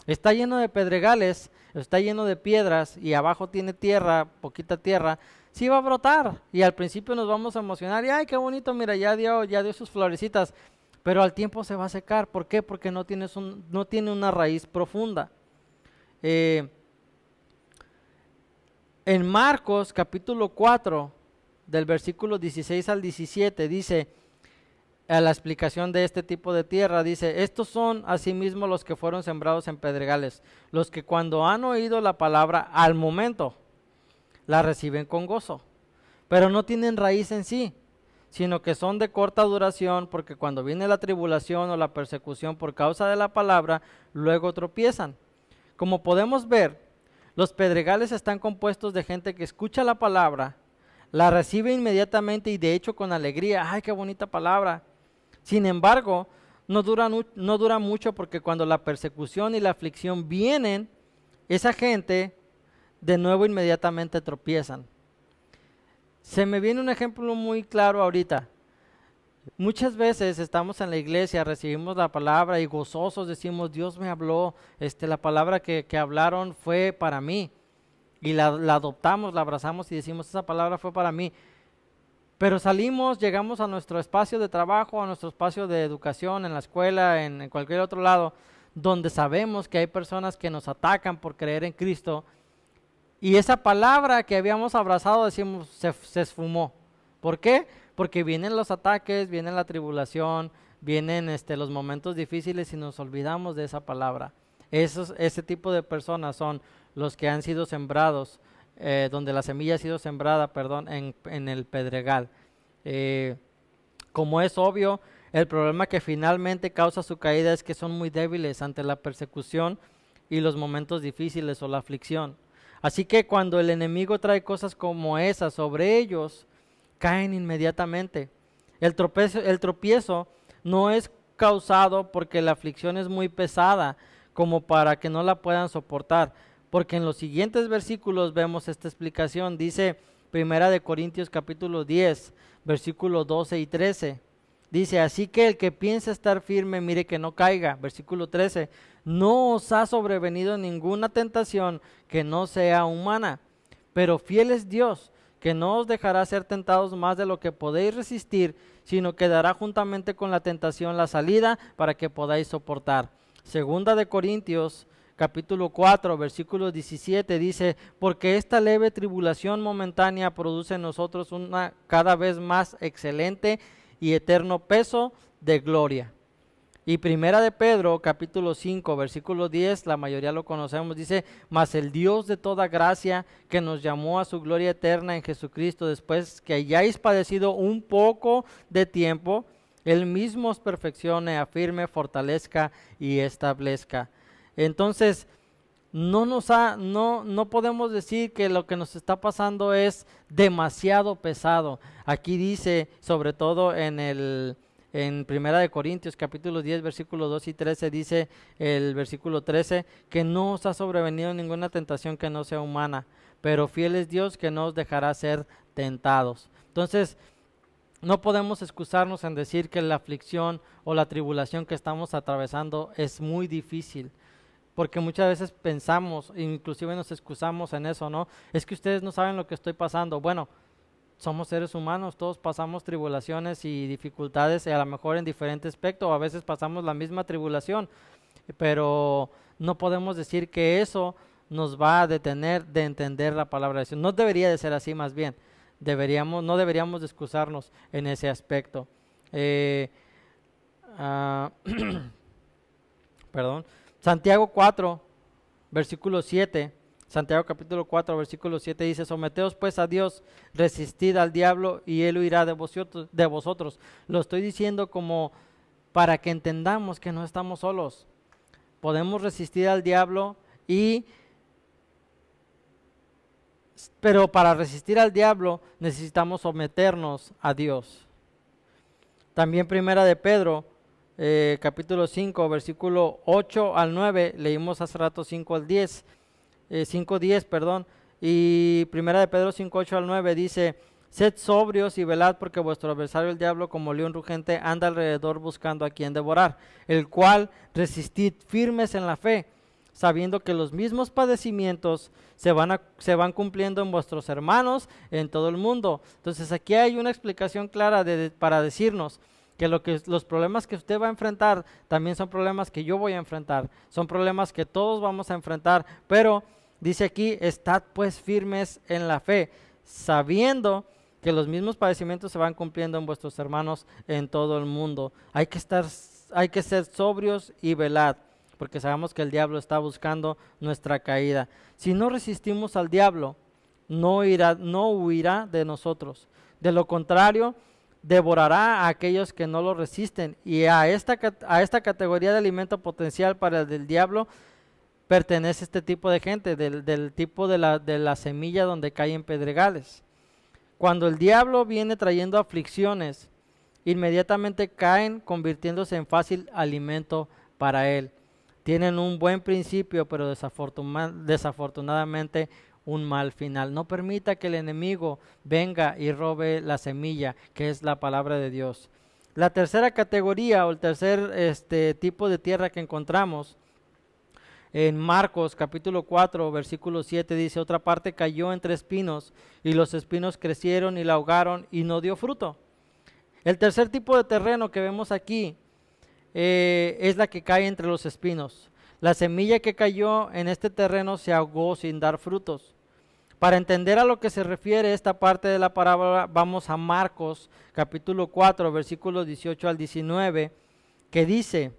está lleno de pedregales, está lleno de piedras y abajo tiene tierra, poquita tierra, sí va a brotar, y al principio nos vamos a emocionar y ay, qué bonito, mira, ya dio sus florecitas, pero al tiempo se va a secar. ¿Por qué? Porque no tiene una raíz profunda. En Marcos capítulo 4 del versículo 16 al 17 dice, a la explicación de este tipo de tierra, dice: estos son asimismo los que fueron sembrados en pedregales, los que cuando han oído la palabra al momento la reciben con gozo, pero no tienen raíz en sí, sino que son de corta duración, porque cuando viene la tribulación o la persecución por causa de la palabra, luego tropiezan. Como podemos ver, los pedregales están compuestos de gente que escucha la palabra, la recibe inmediatamente y de hecho con alegría. ¡Ay, qué bonita palabra! Sin embargo, no dura mucho, porque cuando la persecución y la aflicción vienen, esa gente de nuevo inmediatamente tropiezan. Se me viene un ejemplo muy claro ahorita. Muchas veces estamos en la iglesia, recibimos la palabra y gozosos decimos: Dios me habló, la palabra que hablaron fue para mí. Y la adoptamos, la abrazamos y decimos: esa palabra fue para mí. Pero salimos, llegamos a nuestro espacio de trabajo, a nuestro espacio de educación, en la escuela, en cualquier otro lado, donde sabemos que hay personas que nos atacan por creer en Cristo. Y esa palabra que habíamos abrazado, decimos, se esfumó. ¿Por qué? Porque vienen los ataques, viene la tribulación, vienen los momentos difíciles y nos olvidamos de esa palabra. Ese tipo de personas son los que han sido sembrados, donde la semilla ha sido sembrada, en el pedregal. Como es obvio, el problema que finalmente causa su caída es que son muy débiles ante la persecución y los momentos difíciles o la aflicción. Así que cuando el enemigo trae cosas como esas sobre ellos, caen inmediatamente. El tropiezo no es causado porque la aflicción es muy pesada como para que no la puedan soportar, porque en los siguientes versículos vemos esta explicación. Dice 1 Corintios capítulo 10, versículos 12 y 13. Dice: así que el que piensa estar firme, mire que no caiga. Versículo 13: no os ha sobrevenido ninguna tentación que no sea humana, pero fiel es Dios, que no os dejará ser tentados más de lo que podéis resistir, sino que dará juntamente con la tentación la salida para que podáis soportar. Segunda de Corintios capítulo 4, versículo 17 dice: porque esta leve tribulación momentánea produce en nosotros una cada vez más excelente y eterno peso de gloria. Y primera de Pedro capítulo 5 versículo 10, la mayoría lo conocemos, dice: mas el Dios de toda gracia, que nos llamó a su gloria eterna en Jesucristo, después que hayáis padecido un poco de tiempo, Él mismo os perfeccione, afirme, fortalezca y establezca. Entonces, no podemos decir que lo que nos está pasando es demasiado pesado. Aquí dice, sobre todo en Primera de Corintios capítulo 10 versículos 2 y 13, dice el versículo 13, que no os ha sobrevenido ninguna tentación que no sea humana, pero fiel es Dios, que no os dejará ser tentados. Entonces, no podemos excusarnos en decir que la aflicción o la tribulación que estamos atravesando es muy difícil, porque muchas veces pensamos, inclusive nos excusamos en eso, ¿no? Es que ustedes no saben lo que estoy pasando. Bueno, somos seres humanos, todos pasamos tribulaciones y dificultades, a lo mejor en diferente aspecto, o a veces pasamos la misma tribulación, pero no podemos decir que eso nos va a detener de entender la palabra de Dios. No debería de ser así, más bien. No deberíamos de excusarnos en ese aspecto. Santiago 4, versículo 7. Santiago capítulo 4, versículo 7 dice: someteos pues a Dios, resistid al diablo y él huirá de vosotros. Lo estoy diciendo como para que entendamos que no estamos solos. podemos resistir al diablo pero para resistir al diablo necesitamos someternos a Dios. También primera de Pedro, capítulo 5, versículo 8 al 9, leímos hace rato 5:10, perdón, y primera de Pedro 5, 8 al 9 dice: sed sobrios y velad, porque vuestro adversario el diablo, como león rugente, anda alrededor buscando a quien devorar, el cual resistid firmes en la fe, sabiendo que los mismos padecimientos se van cumpliendo en vuestros hermanos en todo el mundo. Entonces aquí hay una explicación clara para decirnos que los problemas que usted va a enfrentar también son problemas que yo voy a enfrentar, son problemas que todos vamos a enfrentar, pero dice aquí: estad pues firmes en la fe, sabiendo que los mismos padecimientos se van cumpliendo en vuestros hermanos en todo el mundo. Hay que ser sobrios y velad, porque sabemos que el diablo está buscando nuestra caída. Si no resistimos al diablo, no huirá de nosotros. De lo contrario, devorará a aquellos que no lo resisten. Y a esta categoría de alimento potencial para el diablo pertenece este tipo de gente, del tipo de la semilla donde caen pedregales. Cuando el diablo viene trayendo aflicciones, inmediatamente caen, convirtiéndose en fácil alimento para él. Tienen un buen principio, pero desafortunadamente un mal final. No permita que el enemigo venga y robe la semilla, que es la palabra de Dios. La tercera categoría, o el tercer tipo de tierra que encontramos en Marcos capítulo 4, versículo 7, dice: otra parte cayó entre espinos, y los espinos crecieron y la ahogaron, y no dio fruto. El tercer tipo de terreno que vemos aquí es la que cae entre los espinos. La semilla que cayó en este terreno se ahogó sin dar frutos. Para entender a lo que se refiere esta parte de la parábola, vamos a Marcos capítulo 4, versículos 18 al 19, que dice,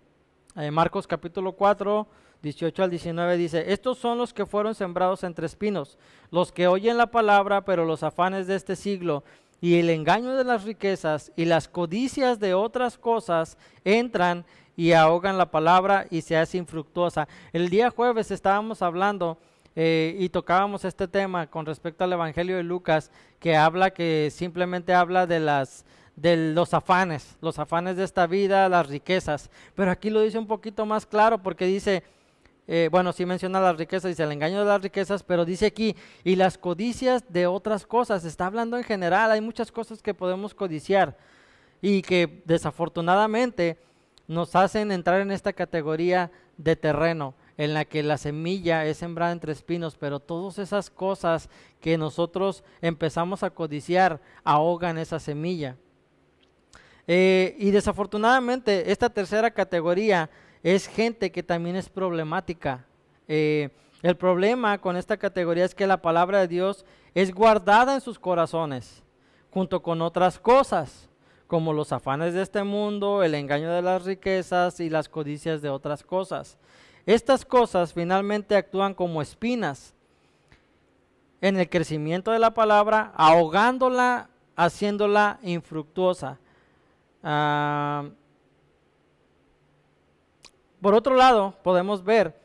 Marcos capítulo 4, 18 al 19 dice: estos son los que fueron sembrados entre espinos, los que oyen la palabra, pero los afanes de este siglo y el engaño de las riquezas y las codicias de otras cosas entran y ahogan la palabra y se hace infructuosa. El día jueves estábamos hablando y tocábamos este tema con respecto al Evangelio de Lucas, que simplemente habla de los afanes de esta vida, las riquezas, pero aquí lo dice un poquito más claro, porque dice, sí menciona las riquezas, dice el engaño de las riquezas, pero dice aquí, y las codicias de otras cosas. Está hablando en general. Hay muchas cosas que podemos codiciar y que desafortunadamente nos hacen entrar en esta categoría de terreno, en la que la semilla es sembrada entre espinos, pero todas esas cosas que nosotros empezamos a codiciar ahogan esa semilla. Y desafortunadamente esta tercera categoría es gente que también es problemática. El problema con esta categoría es que la palabra de Dios es guardada en sus corazones, junto con otras cosas, como los afanes de este mundo, el engaño de las riquezas y las codicias de otras cosas. Estas cosas finalmente actúan como espinas en el crecimiento de la palabra, ahogándola, haciéndola infructuosa. Por otro lado, podemos ver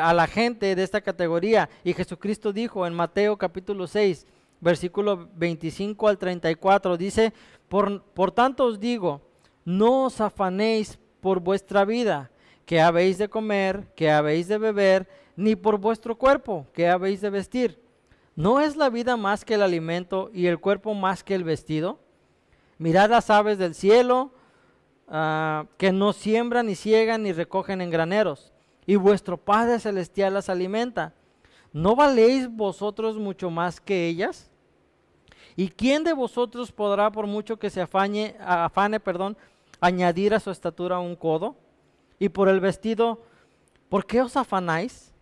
a la gente de esta categoría, y Jesucristo dijo en Mateo capítulo 6, versículo 25 al 34, dice: por tanto os digo, no os afanéis por vuestra vida, qué habéis de comer, qué habéis de beber, ni por vuestro cuerpo, qué habéis de vestir. ¿No es la vida más que el alimento y el cuerpo más que el vestido? Mirad las aves del cielo, que no siembran, ni ciegan, ni recogen en graneros, y vuestro Padre Celestial las alimenta. ¿No valéis vosotros mucho más que ellas? ¿Y quién de vosotros podrá, por mucho que se afane, añadir a su estatura un codo? Y por el vestido, ¿por qué os afanáis?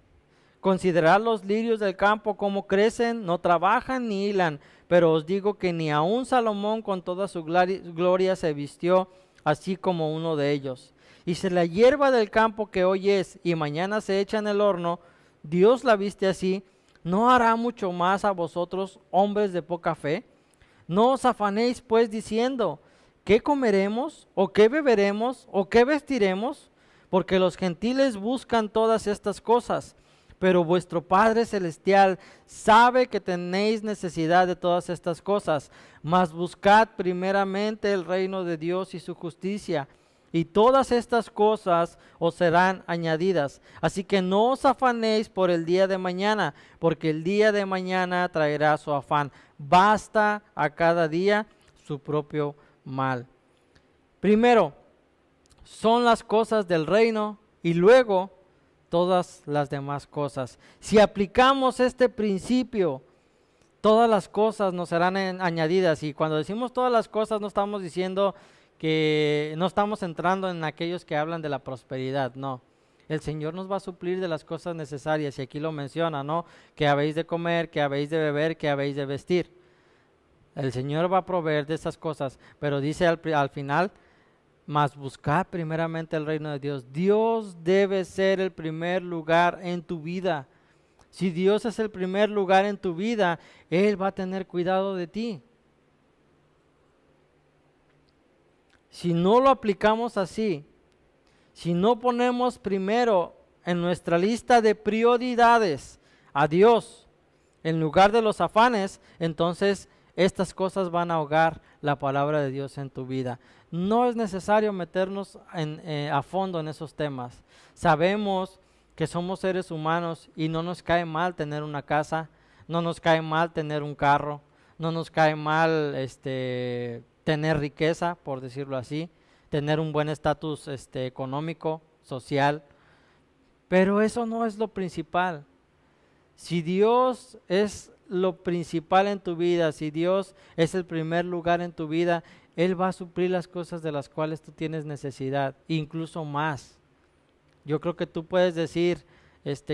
Considerad los lirios del campo, cómo crecen, no trabajan ni hilan, pero os digo que ni aun Salomón con toda su gloria se vistió así como uno de ellos. Y si la hierba del campo que hoy es y mañana se echa en el horno, Dios la viste así, ¿no hará mucho más a vosotros, hombres de poca fe? No os afanéis pues diciendo, ¿qué comeremos? ¿O qué beberemos? ¿O qué vestiremos? porque los gentiles buscan todas estas cosas, pero vuestro Padre Celestial sabe que tenéis necesidad de todas estas cosas. Mas buscad primeramente el reino de Dios y su justicia, y todas estas cosas os serán añadidas. Así que no os afanéis por el día de mañana, porque el día de mañana traerá su afán. Basta a cada día su propio mal. Primero son las cosas del reino y luego todas las demás cosas. Si aplicamos este principio, todas las cosas nos serán añadidas. Y cuando decimos todas las cosas, no estamos diciendo que no estamos entrando en aquellos que hablan de la prosperidad, no. El Señor nos va a suplir de las cosas necesarias, y aquí lo menciona, ¿no? Que habéis de comer, que habéis de beber, que habéis de vestir. El Señor va a proveer de esas cosas, pero dice al final, mas buscad primeramente el reino de Dios. Dios debe ser el primer lugar en tu vida. Si Dios es el primer lugar en tu vida, Él va a tener cuidado de ti. Si no lo aplicamos así, si no ponemos primero en nuestra lista de prioridades a Dios en lugar de los afanes, entonces estas cosas van a ahogar la palabra de Dios en tu vida. No es necesario meternos a fondo en esos temas. Sabemos que somos seres humanos y no nos cae mal tener una casa, no nos cae mal tener un carro, no nos cae mal tener riqueza, por decirlo así, tener un buen estatus económico, social, pero eso no es lo principal. Si Dios es lo principal en tu vida, si Dios es el primer lugar en tu vida, Él va a suplir las cosas de las cuales tú tienes necesidad, incluso más. Yo creo que tú puedes decir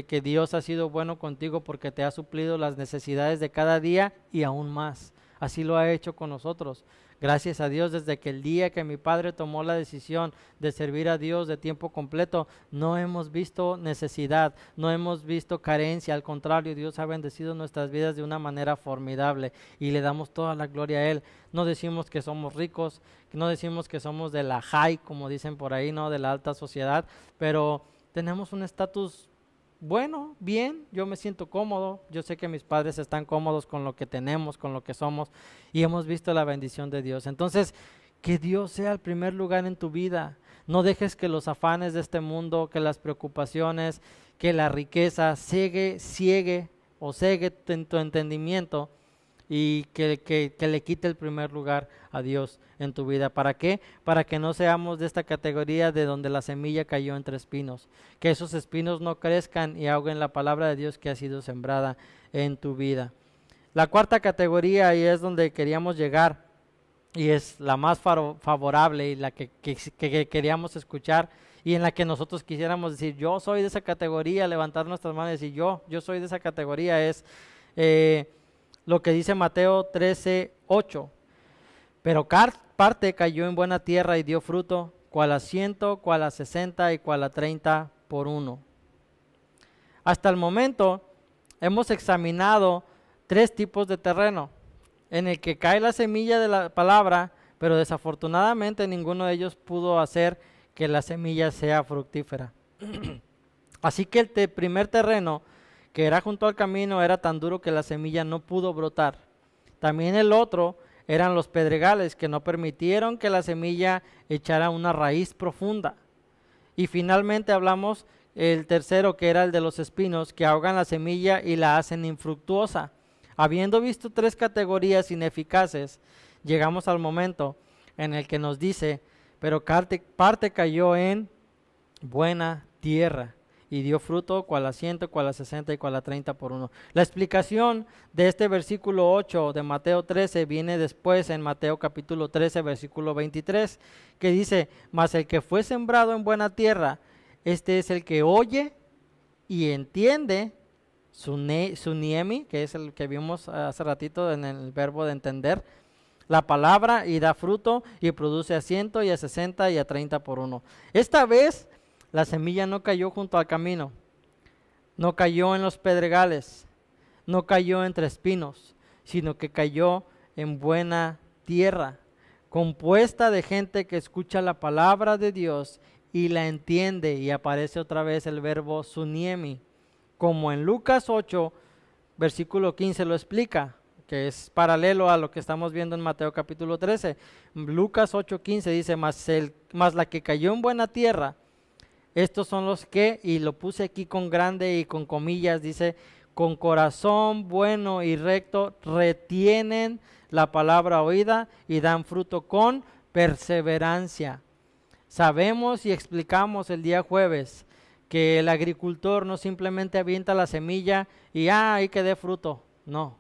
que Dios ha sido bueno contigo porque te ha suplido las necesidades de cada día y aún más. Así lo ha hecho con nosotros. Gracias a Dios, desde que el día que mi padre tomó la decisión de servir a Dios de tiempo completo, no hemos visto necesidad, no hemos visto carencia. Al contrario, Dios ha bendecido nuestras vidas de una manera formidable y le damos toda la gloria a Él. No decimos que somos ricos, no decimos que somos de la high, como dicen por ahí, ¿no? De la alta sociedad, pero tenemos un estatus bueno, bien, yo me siento cómodo, yo sé que mis padres están cómodos con lo que tenemos, con lo que somos, y hemos visto la bendición de Dios. Entonces, que Dios sea el primer lugar en tu vida. No dejes que los afanes de este mundo, que las preocupaciones, que la riqueza ciegue tu entendimiento y que le quite el primer lugar a Dios en tu vida. ¿Para qué? Para que no seamos de esta categoría de donde la semilla cayó entre espinos. Que esos espinos no crezcan y ahoguen la palabra de Dios que ha sido sembrada en tu vida. La cuarta categoría, y es donde queríamos llegar, y es la más favorable y la que queríamos escuchar, y en la que nosotros quisiéramos decir, yo soy de esa categoría, levantar nuestras manos y decir, yo soy de esa categoría, es lo que dice Mateo 13:8. Pero parte cayó en buena tierra y dio fruto, cual a 100, cual a 60 y cual a 30 por uno. Hasta el momento hemos examinado 3 tipos de terreno en el que cae la semilla de la palabra, pero desafortunadamente ninguno de ellos pudo hacer que la semilla sea fructífera. Así que el primer terreno, que era junto al camino, era tan duro que la semilla no pudo brotar. También el otro eran los pedregales, que no permitieron que la semilla echara una raíz profunda. Y finalmente hablamos el tercero, que era el de los espinos, que ahogan la semilla y la hacen infructuosa. Habiendo visto 3 categorías ineficaces, llegamos al momento en el que nos dice, pero parte cayó en buena tierra y dio fruto, cual a 100, cual a 60 y cual a 30 por uno. La explicación de este versículo 8 de Mateo 13 viene después en Mateo capítulo 13, versículo 23, que dice, mas el que fue sembrado en buena tierra, este es el que oye y entiende su niemi, que es el que vimos hace ratito en el verbo de entender, la palabra, y da fruto y produce a 100 y a 60 y a 30 por uno. Esta vez la semilla no cayó junto al camino, no cayó en los pedregales, no cayó entre espinos, sino que cayó en buena tierra, compuesta de gente que escucha la palabra de Dios y la entiende, y aparece otra vez el verbo suniemi, como en Lucas 8, versículo 15 lo explica, que es paralelo a lo que estamos viendo en Mateo capítulo 13. Lucas 8:15 dice, mas la que cayó en buena tierra, estos son los que, y lo puse aquí con grande y con comillas, dice, con corazón bueno y recto, retienen la palabra oída y dan fruto con perseverancia. Sabemos y explicamos el día jueves que el agricultor no simplemente avienta la semilla y ahí que dé fruto. No,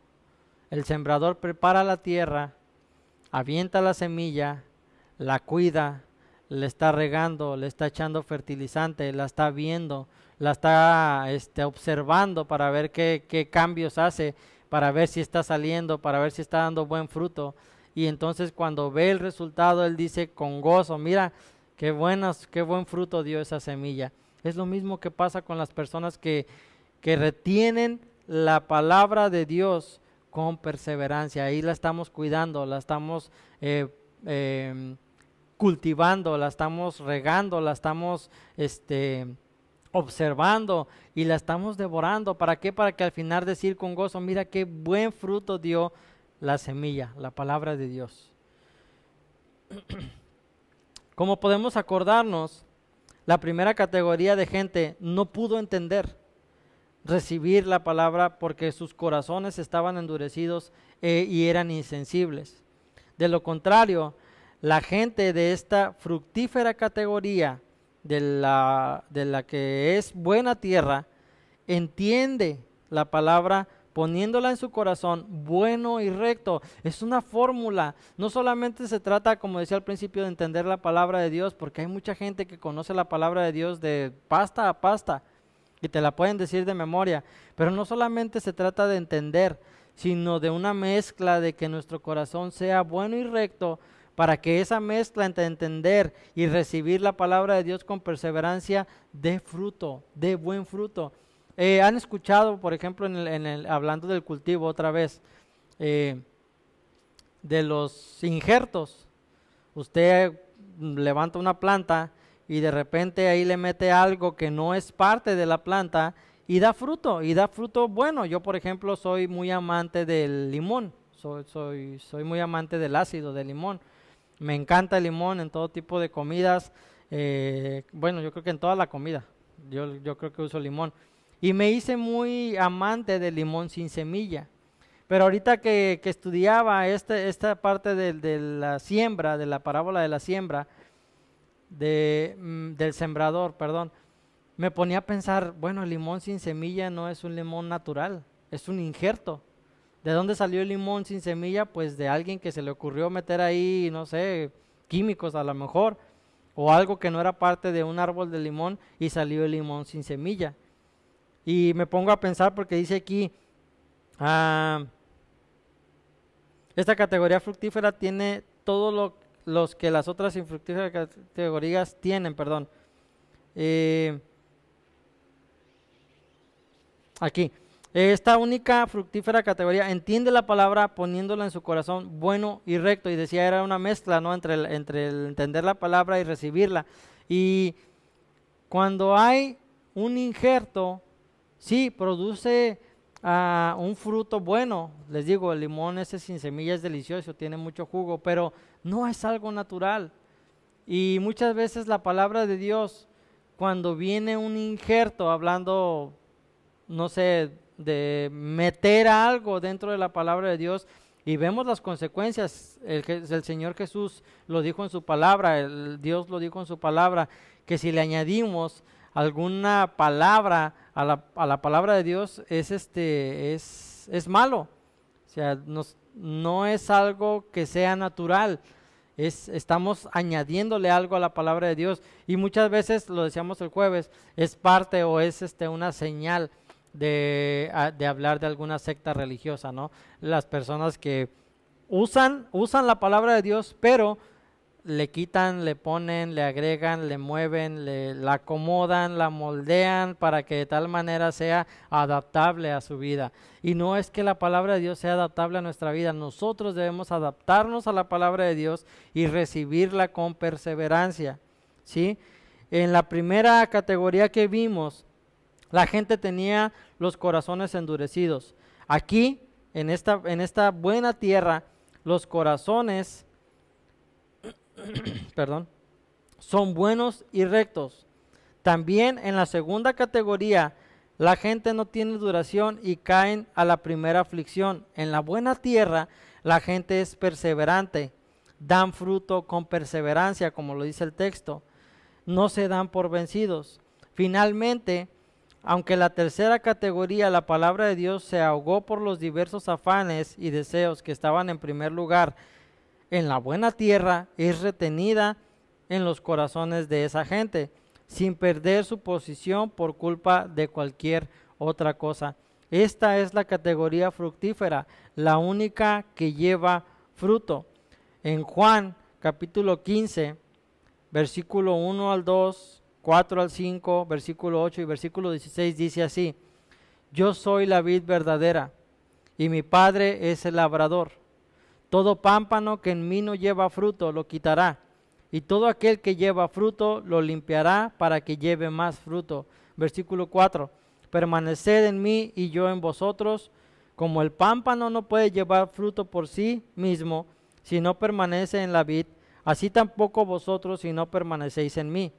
el sembrador prepara la tierra, avienta la semilla, la cuida, le está regando, le está echando fertilizante, la está viendo, la está observando para ver qué cambios hace, para ver si está saliendo, para ver si está dando buen fruto. Y entonces cuando ve el resultado, él dice con gozo, mira, qué buen fruto dio esa semilla. Es lo mismo que pasa con las personas que retienen la palabra de Dios con perseverancia. Ahí la estamos cuidando, la estamos cultivando, la estamos regando, la estamos observando y la estamos devorando. ¿Para qué? Para que al final decir con gozo, mira qué buen fruto dio la semilla, la palabra de Dios. Como podemos acordarnos, la primera categoría de gente no pudo entender, recibir la palabra porque sus corazones estaban endurecidos y eran insensibles. De lo contrario, la gente de esta fructífera categoría de la que es buena tierra, entiende la palabra poniéndola en su corazón bueno y recto. Es una fórmula, no solamente se trata, como decía al principio, de entender la palabra de Dios, porque hay mucha gente que conoce la palabra de Dios de pasta a pasta y te la pueden decir de memoria, pero no solamente se trata de entender, sino de una mezcla de que nuestro corazón sea bueno y recto, para que esa mezcla entre entender y recibir la palabra de Dios con perseverancia dé fruto, dé buen fruto. Han escuchado, por ejemplo, hablando del cultivo otra vez, de los injertos. Usted levanta una planta y de repente ahí le mete algo que no es parte de la planta y da fruto bueno. Yo, por ejemplo, soy muy amante del limón, soy muy amante del ácido del limón. Me encanta el limón en todo tipo de comidas, bueno, yo creo que en toda la comida, yo creo que uso limón. Y me hice muy amante del limón sin semilla. Pero ahorita que estudiaba esta parte de la siembra, de la parábola de la siembra, del sembrador, perdón, me ponía a pensar, bueno, el limón sin semilla no es un limón natural, es un injerto. ¿De dónde salió el limón sin semilla? Pues de alguien que se le ocurrió meter ahí, no sé, químicos a lo mejor, o algo que no era parte de un árbol de limón y salió el limón sin semilla. Y me pongo a pensar porque dice aquí, esta categoría fructífera tiene todo los que las otras infructíferas categorías tienen, perdón. Aquí, esta única fructífera categoría entiende la palabra poniéndola en su corazón bueno y recto. Y decía, era una mezcla, ¿no?, entre el entender la palabra y recibirla. Y cuando hay un injerto, sí, produce un fruto bueno. Les digo, el limón ese sin semilla es delicioso, tiene mucho jugo, pero no es algo natural. Y muchas veces la palabra de Dios, cuando viene un injerto, hablando, no sé, de meter algo dentro de la palabra de Dios, y vemos las consecuencias, el Señor Jesús lo dijo en su palabra, Dios lo dijo en su palabra, que si le añadimos alguna palabra a la palabra de Dios es malo. O sea, no es algo que sea natural, estamos añadiéndole algo a la palabra de Dios, y muchas veces, lo decíamos el jueves, es parte o es una señal de hablar de alguna secta religiosa, ¿no? Las personas que usan la palabra de Dios, pero le quitan, le ponen, le agregan, le mueven, la acomodan, la moldean para que de tal manera sea adaptable a su vida. Y no es que la palabra de Dios sea adaptable a nuestra vida, nosotros debemos adaptarnos a la palabra de Dios y recibirla con perseverancia, ¿sí? en la primera categoría que vimos, la gente tenía los corazones endurecidos. Aquí, en esta buena tierra, los corazones perdón, son buenos y rectos. También en la segunda categoría, la gente no tiene duración y caen a la primera aflicción. En la buena tierra, la gente es perseverante, dan fruto con perseverancia, como lo dice el texto. No se dan por vencidos. Finalmente, aunque la tercera categoría, la palabra de Dios, se ahogó por los diversos afanes y deseos que estaban en primer lugar, en la buena tierra es retenida en los corazones de esa gente, sin perder su posición por culpa de cualquier otra cosa. Esta es la categoría fructífera, la única que lleva fruto. En Juan capítulo 15, versículo 1 al 2, 4 al 5, versículo 8 y versículo 16 dice así: yo soy la vid verdadera y mi Padre es el labrador. Todo pámpano que en mí no lleva fruto lo quitará, y todo aquel que lleva fruto lo limpiará para que lleve más fruto. Versículo 4, permaneced en mí y yo en vosotros, como el pámpano no puede llevar fruto por sí mismo si no permanece en la vid, así tampoco vosotros si no permanecéis en mí.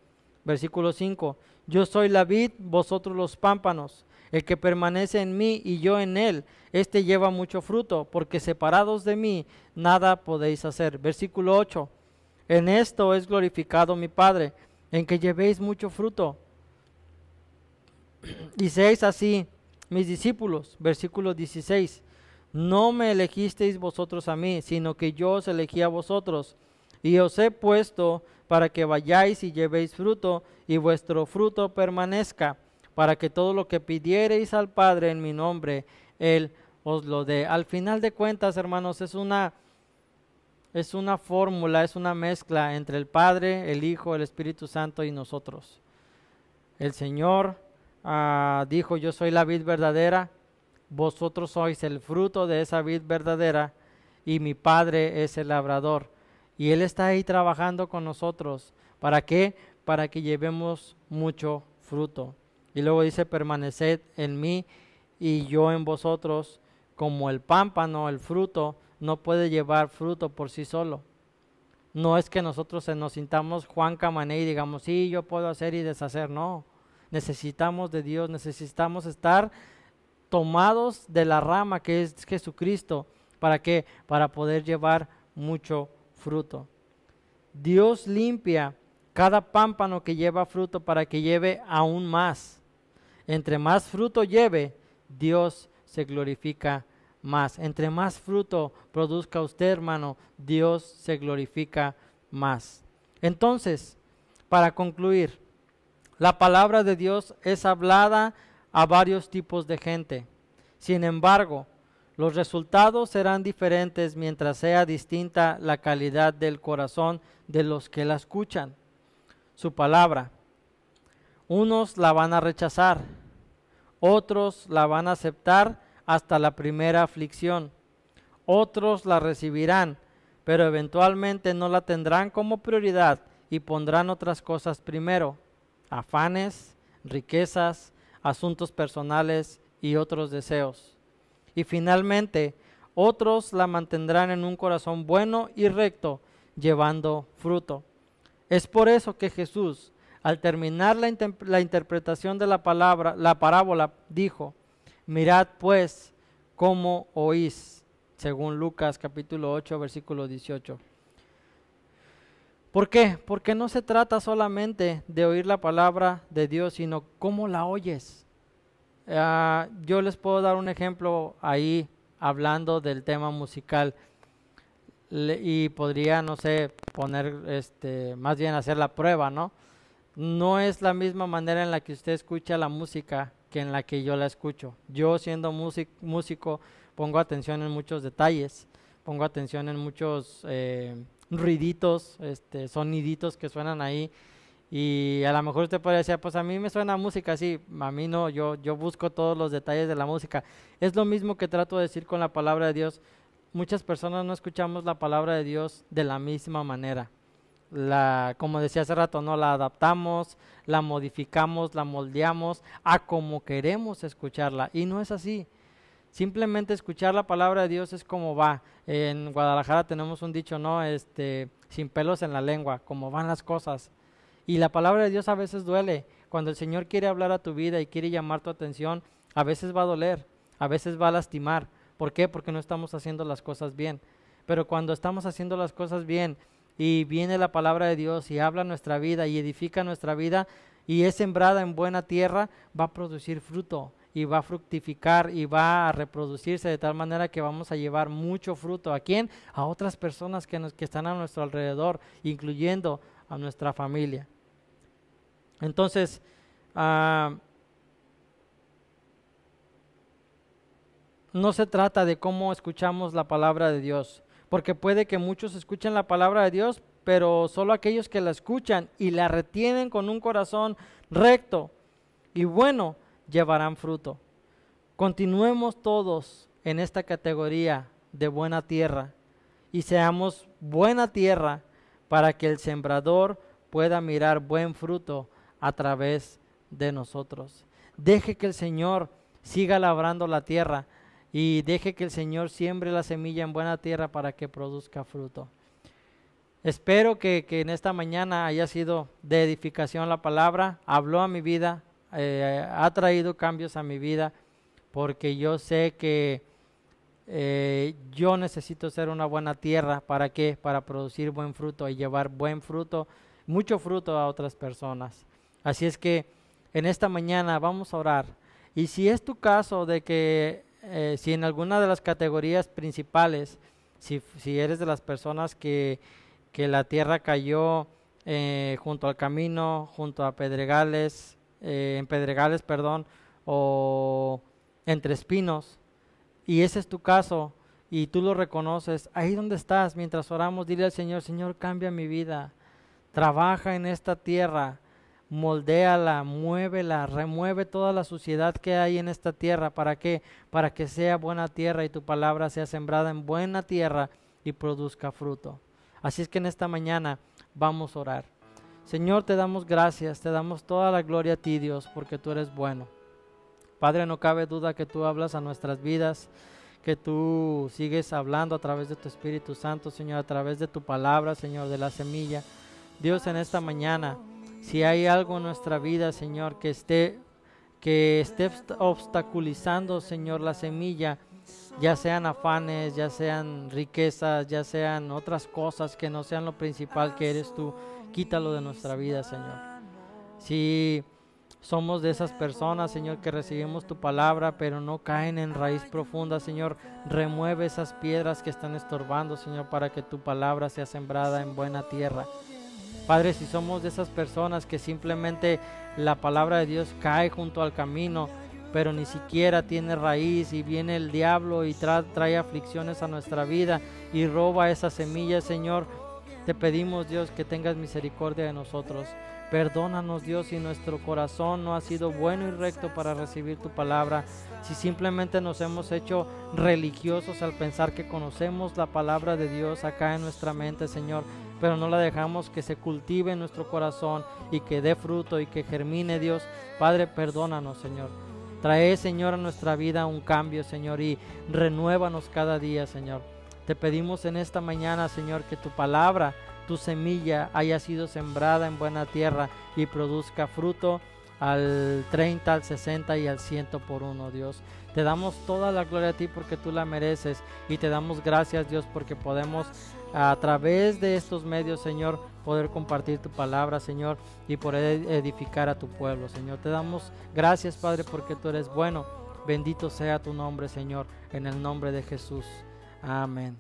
Versículo 5, yo soy la vid, vosotros los pámpanos. El que permanece en mí y yo en él, este lleva mucho fruto, porque separados de mí nada podéis hacer. Versículo 8, en esto es glorificado mi Padre, en que llevéis mucho fruto y seáis así mis discípulos. Versículo 16, no me elegisteis vosotros a mí, sino que yo os elegí a vosotros, y os he puesto para que vayáis y llevéis fruto, y vuestro fruto permanezca, para que todo lo que pidiereis al Padre en mi nombre, Él os lo dé. Al final de cuentas, hermanos, es una fórmula, es una mezcla entre el Padre, el Hijo, el Espíritu Santo y nosotros. El Señor dijo, yo soy la vid verdadera, vosotros sois el fruto de esa vid verdadera, y mi Padre es el labrador. Y Él está ahí trabajando con nosotros. ¿Para qué? Para que llevemos mucho fruto. Y luego dice, permaneced en mí y yo en vosotros, como el pámpano, el fruto, no puede llevar fruto por sí solo. No es que nosotros nos sintamos Juan Camané y digamos, sí, yo puedo hacer y deshacer. No, necesitamos de Dios, necesitamos estar tomados de la rama que es Jesucristo. ¿Para qué? Para poder llevar mucho fruto. Dios limpia cada pámpano que lleva fruto para que lleve aún más. Entre más fruto lleve, Dios se glorifica más. Entre más fruto produzca usted, hermano, Dios se glorifica más. Entonces, para concluir, la palabra de Dios es hablada a varios tipos de gente. Sin embargo, los resultados serán diferentes mientras sea distinta la calidad del corazón de los que la escuchan. Su palabra. Unos la van a rechazar, otros la van a aceptar hasta la primera aflicción, otros la recibirán, pero eventualmente no la tendrán como prioridad y pondrán otras cosas primero, afanes, riquezas, asuntos personales y otros deseos. Y finalmente, otros la mantendrán en un corazón bueno y recto, llevando fruto. Es por eso que Jesús, al terminar la interpretación de la parábola, dijo, mirad pues cómo oís, según Lucas capítulo 8, versículo 18. ¿Por qué? Porque no se trata solamente de oír la palabra de Dios, sino cómo la oyes. Yo les puedo dar un ejemplo ahí, hablando del tema musical. Y podría, no sé, poner, más bien hacer la prueba, ¿no? No es la misma manera en la que usted escucha la música que en la que yo la escucho. Yo, siendo músico, pongo atención en muchos detalles, pongo atención en muchos ruiditos, soniditos que suenan ahí. Y a lo mejor usted puede decir, pues a mí me suena música así, a mí no, yo busco todos los detalles de la música. Es lo mismo que trato de decir con la palabra de Dios. Muchas personas no escuchamos la palabra de Dios de la misma manera. como decía hace rato, no la adaptamos, la modificamos, la moldeamos a como queremos escucharla, y no es así. Simplemente escuchar la palabra de Dios es como va. En Guadalajara tenemos un dicho, ¿no? Sin pelos en la lengua, como van las cosas. Y la palabra de Dios a veces duele. Cuando el Señor quiere hablar a tu vida y quiere llamar tu atención, a veces va a doler, a veces va a lastimar. ¿Por qué? Porque no estamos haciendo las cosas bien. Pero cuando estamos haciendo las cosas bien y viene la palabra de Dios y habla nuestra vida y edifica nuestra vida y es sembrada en buena tierra, va a producir fruto y va a fructificar y va a reproducirse de tal manera que vamos a llevar mucho fruto. ¿A quién? A otras personas que están a nuestro alrededor, incluyendo a nuestra familia. Entonces, no se trata de cómo escuchamos la palabra de Dios, porque puede que muchos escuchen la palabra de Dios, pero solo aquellos que la escuchan y la retienen con un corazón recto y bueno, llevarán fruto. Continuemos todos en esta categoría de buena tierra y seamos buena tierra para que el sembrador pueda mirar buen fruto a través de nosotros. Deje que el Señor siga labrando la tierra y deje que el Señor siembre la semilla en buena tierra para que produzca fruto. Espero que en esta mañana haya sido de edificación la palabra, habló a mi vida, ha traído cambios a mi vida, porque yo sé que yo necesito ser una buena tierra. ¿Para qué? Para producir buen fruto y llevar buen fruto, mucho fruto a otras personas. Así es que en esta mañana vamos a orar. Y si es tu caso de que si en alguna de las categorías principales, si eres de las personas que la tierra cayó junto al camino, junto a pedregales, en pedregales, o entre espinos, y ese es tu caso y tú lo reconoces, ahí donde estás, mientras oramos, dile al Señor: Señor, cambia mi vida, trabaja en esta tierra, moldéala, muévela, remueve toda la suciedad que hay en esta tierra. ¿Para qué? Para que sea buena tierra y tu palabra sea sembrada en buena tierra y produzca fruto. Así es que en esta mañana vamos a orar. Señor, te damos gracias, te damos toda la gloria a ti, Dios, porque tú eres bueno. Padre, no cabe duda que tú hablas a nuestras vidas, que tú sigues hablando a través de tu Espíritu Santo, Señor, a través de tu palabra, Señor, de la semilla. Dios, en esta mañana, si hay algo en nuestra vida, Señor, que esté obstaculizando, Señor, la semilla, ya sean afanes, ya sean riquezas, ya sean otras cosas que no sean lo principal que eres tú, quítalo de nuestra vida, Señor. Si somos de esas personas, Señor, que recibimos tu palabra, pero no caen en raíz profunda, Señor, remueve esas piedras que están estorbando, Señor, para que tu palabra sea sembrada en buena tierra. Padre, si somos de esas personas que simplemente la palabra de Dios cae junto al camino, pero ni siquiera tiene raíz, y viene el diablo y trae aflicciones a nuestra vida y roba esas semillas, Señor, te pedimos, Dios, que tengas misericordia de nosotros. Perdónanos, Dios, si nuestro corazón no ha sido bueno y recto para recibir tu palabra, si simplemente nos hemos hecho religiosos al pensar que conocemos la palabra de Dios acá en nuestra mente, Señor, pero no la dejamos que se cultive en nuestro corazón y que dé fruto y que germine, Dios. Padre, perdónanos, Señor. Trae, Señor, a nuestra vida un cambio, Señor, y renuévanos cada día, Señor. Te pedimos en esta mañana, Señor, que tu palabra, tu semilla haya sido sembrada en buena tierra y produzca fruto al 30, al 60 y al 100 por uno, Dios. Te damos toda la gloria a ti porque tú la mereces, y te damos gracias, Dios, porque podemos a través de estos medios, Señor, poder compartir tu palabra, Señor, y poder edificar a tu pueblo, Señor. Te damos gracias, Padre, porque tú eres bueno. Bendito sea tu nombre, Señor, en el nombre de Jesús. Amén.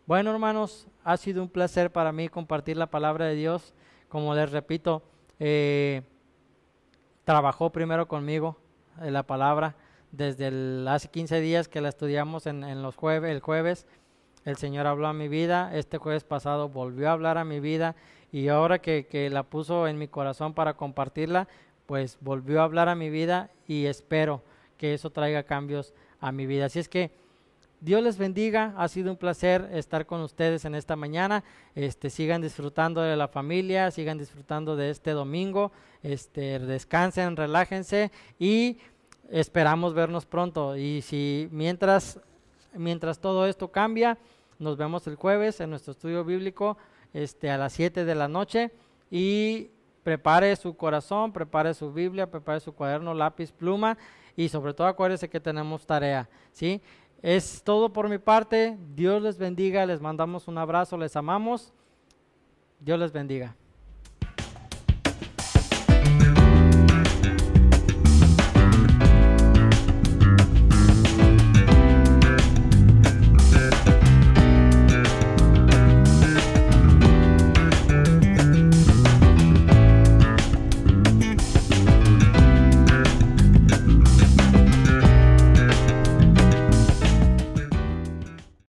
Bueno, hermanos, ha sido un placer para mí compartir la palabra de Dios. Como les repito, trabajó primero conmigo la palabra desde hace 15 días que la estudiamos en los jueves, el jueves. El Señor habló a mi vida, este jueves pasado volvió a hablar a mi vida, y ahora que la puso en mi corazón para compartirla, pues volvió a hablar a mi vida, y espero que eso traiga cambios a mi vida. Así es que Dios les bendiga, ha sido un placer estar con ustedes en esta mañana. Sigan disfrutando de la familia, sigan disfrutando de este domingo, descansen, relájense y esperamos vernos pronto. Y si mientras todo esto cambia, nos vemos el jueves en nuestro estudio bíblico a las 7 de la noche y prepare su corazón, prepare su Biblia, prepare su cuaderno, lápiz, pluma y sobre todo acuérdese que tenemos tarea, ¿sí? Es todo por mi parte. Dios les bendiga, les mandamos un abrazo, les amamos. Dios les bendiga.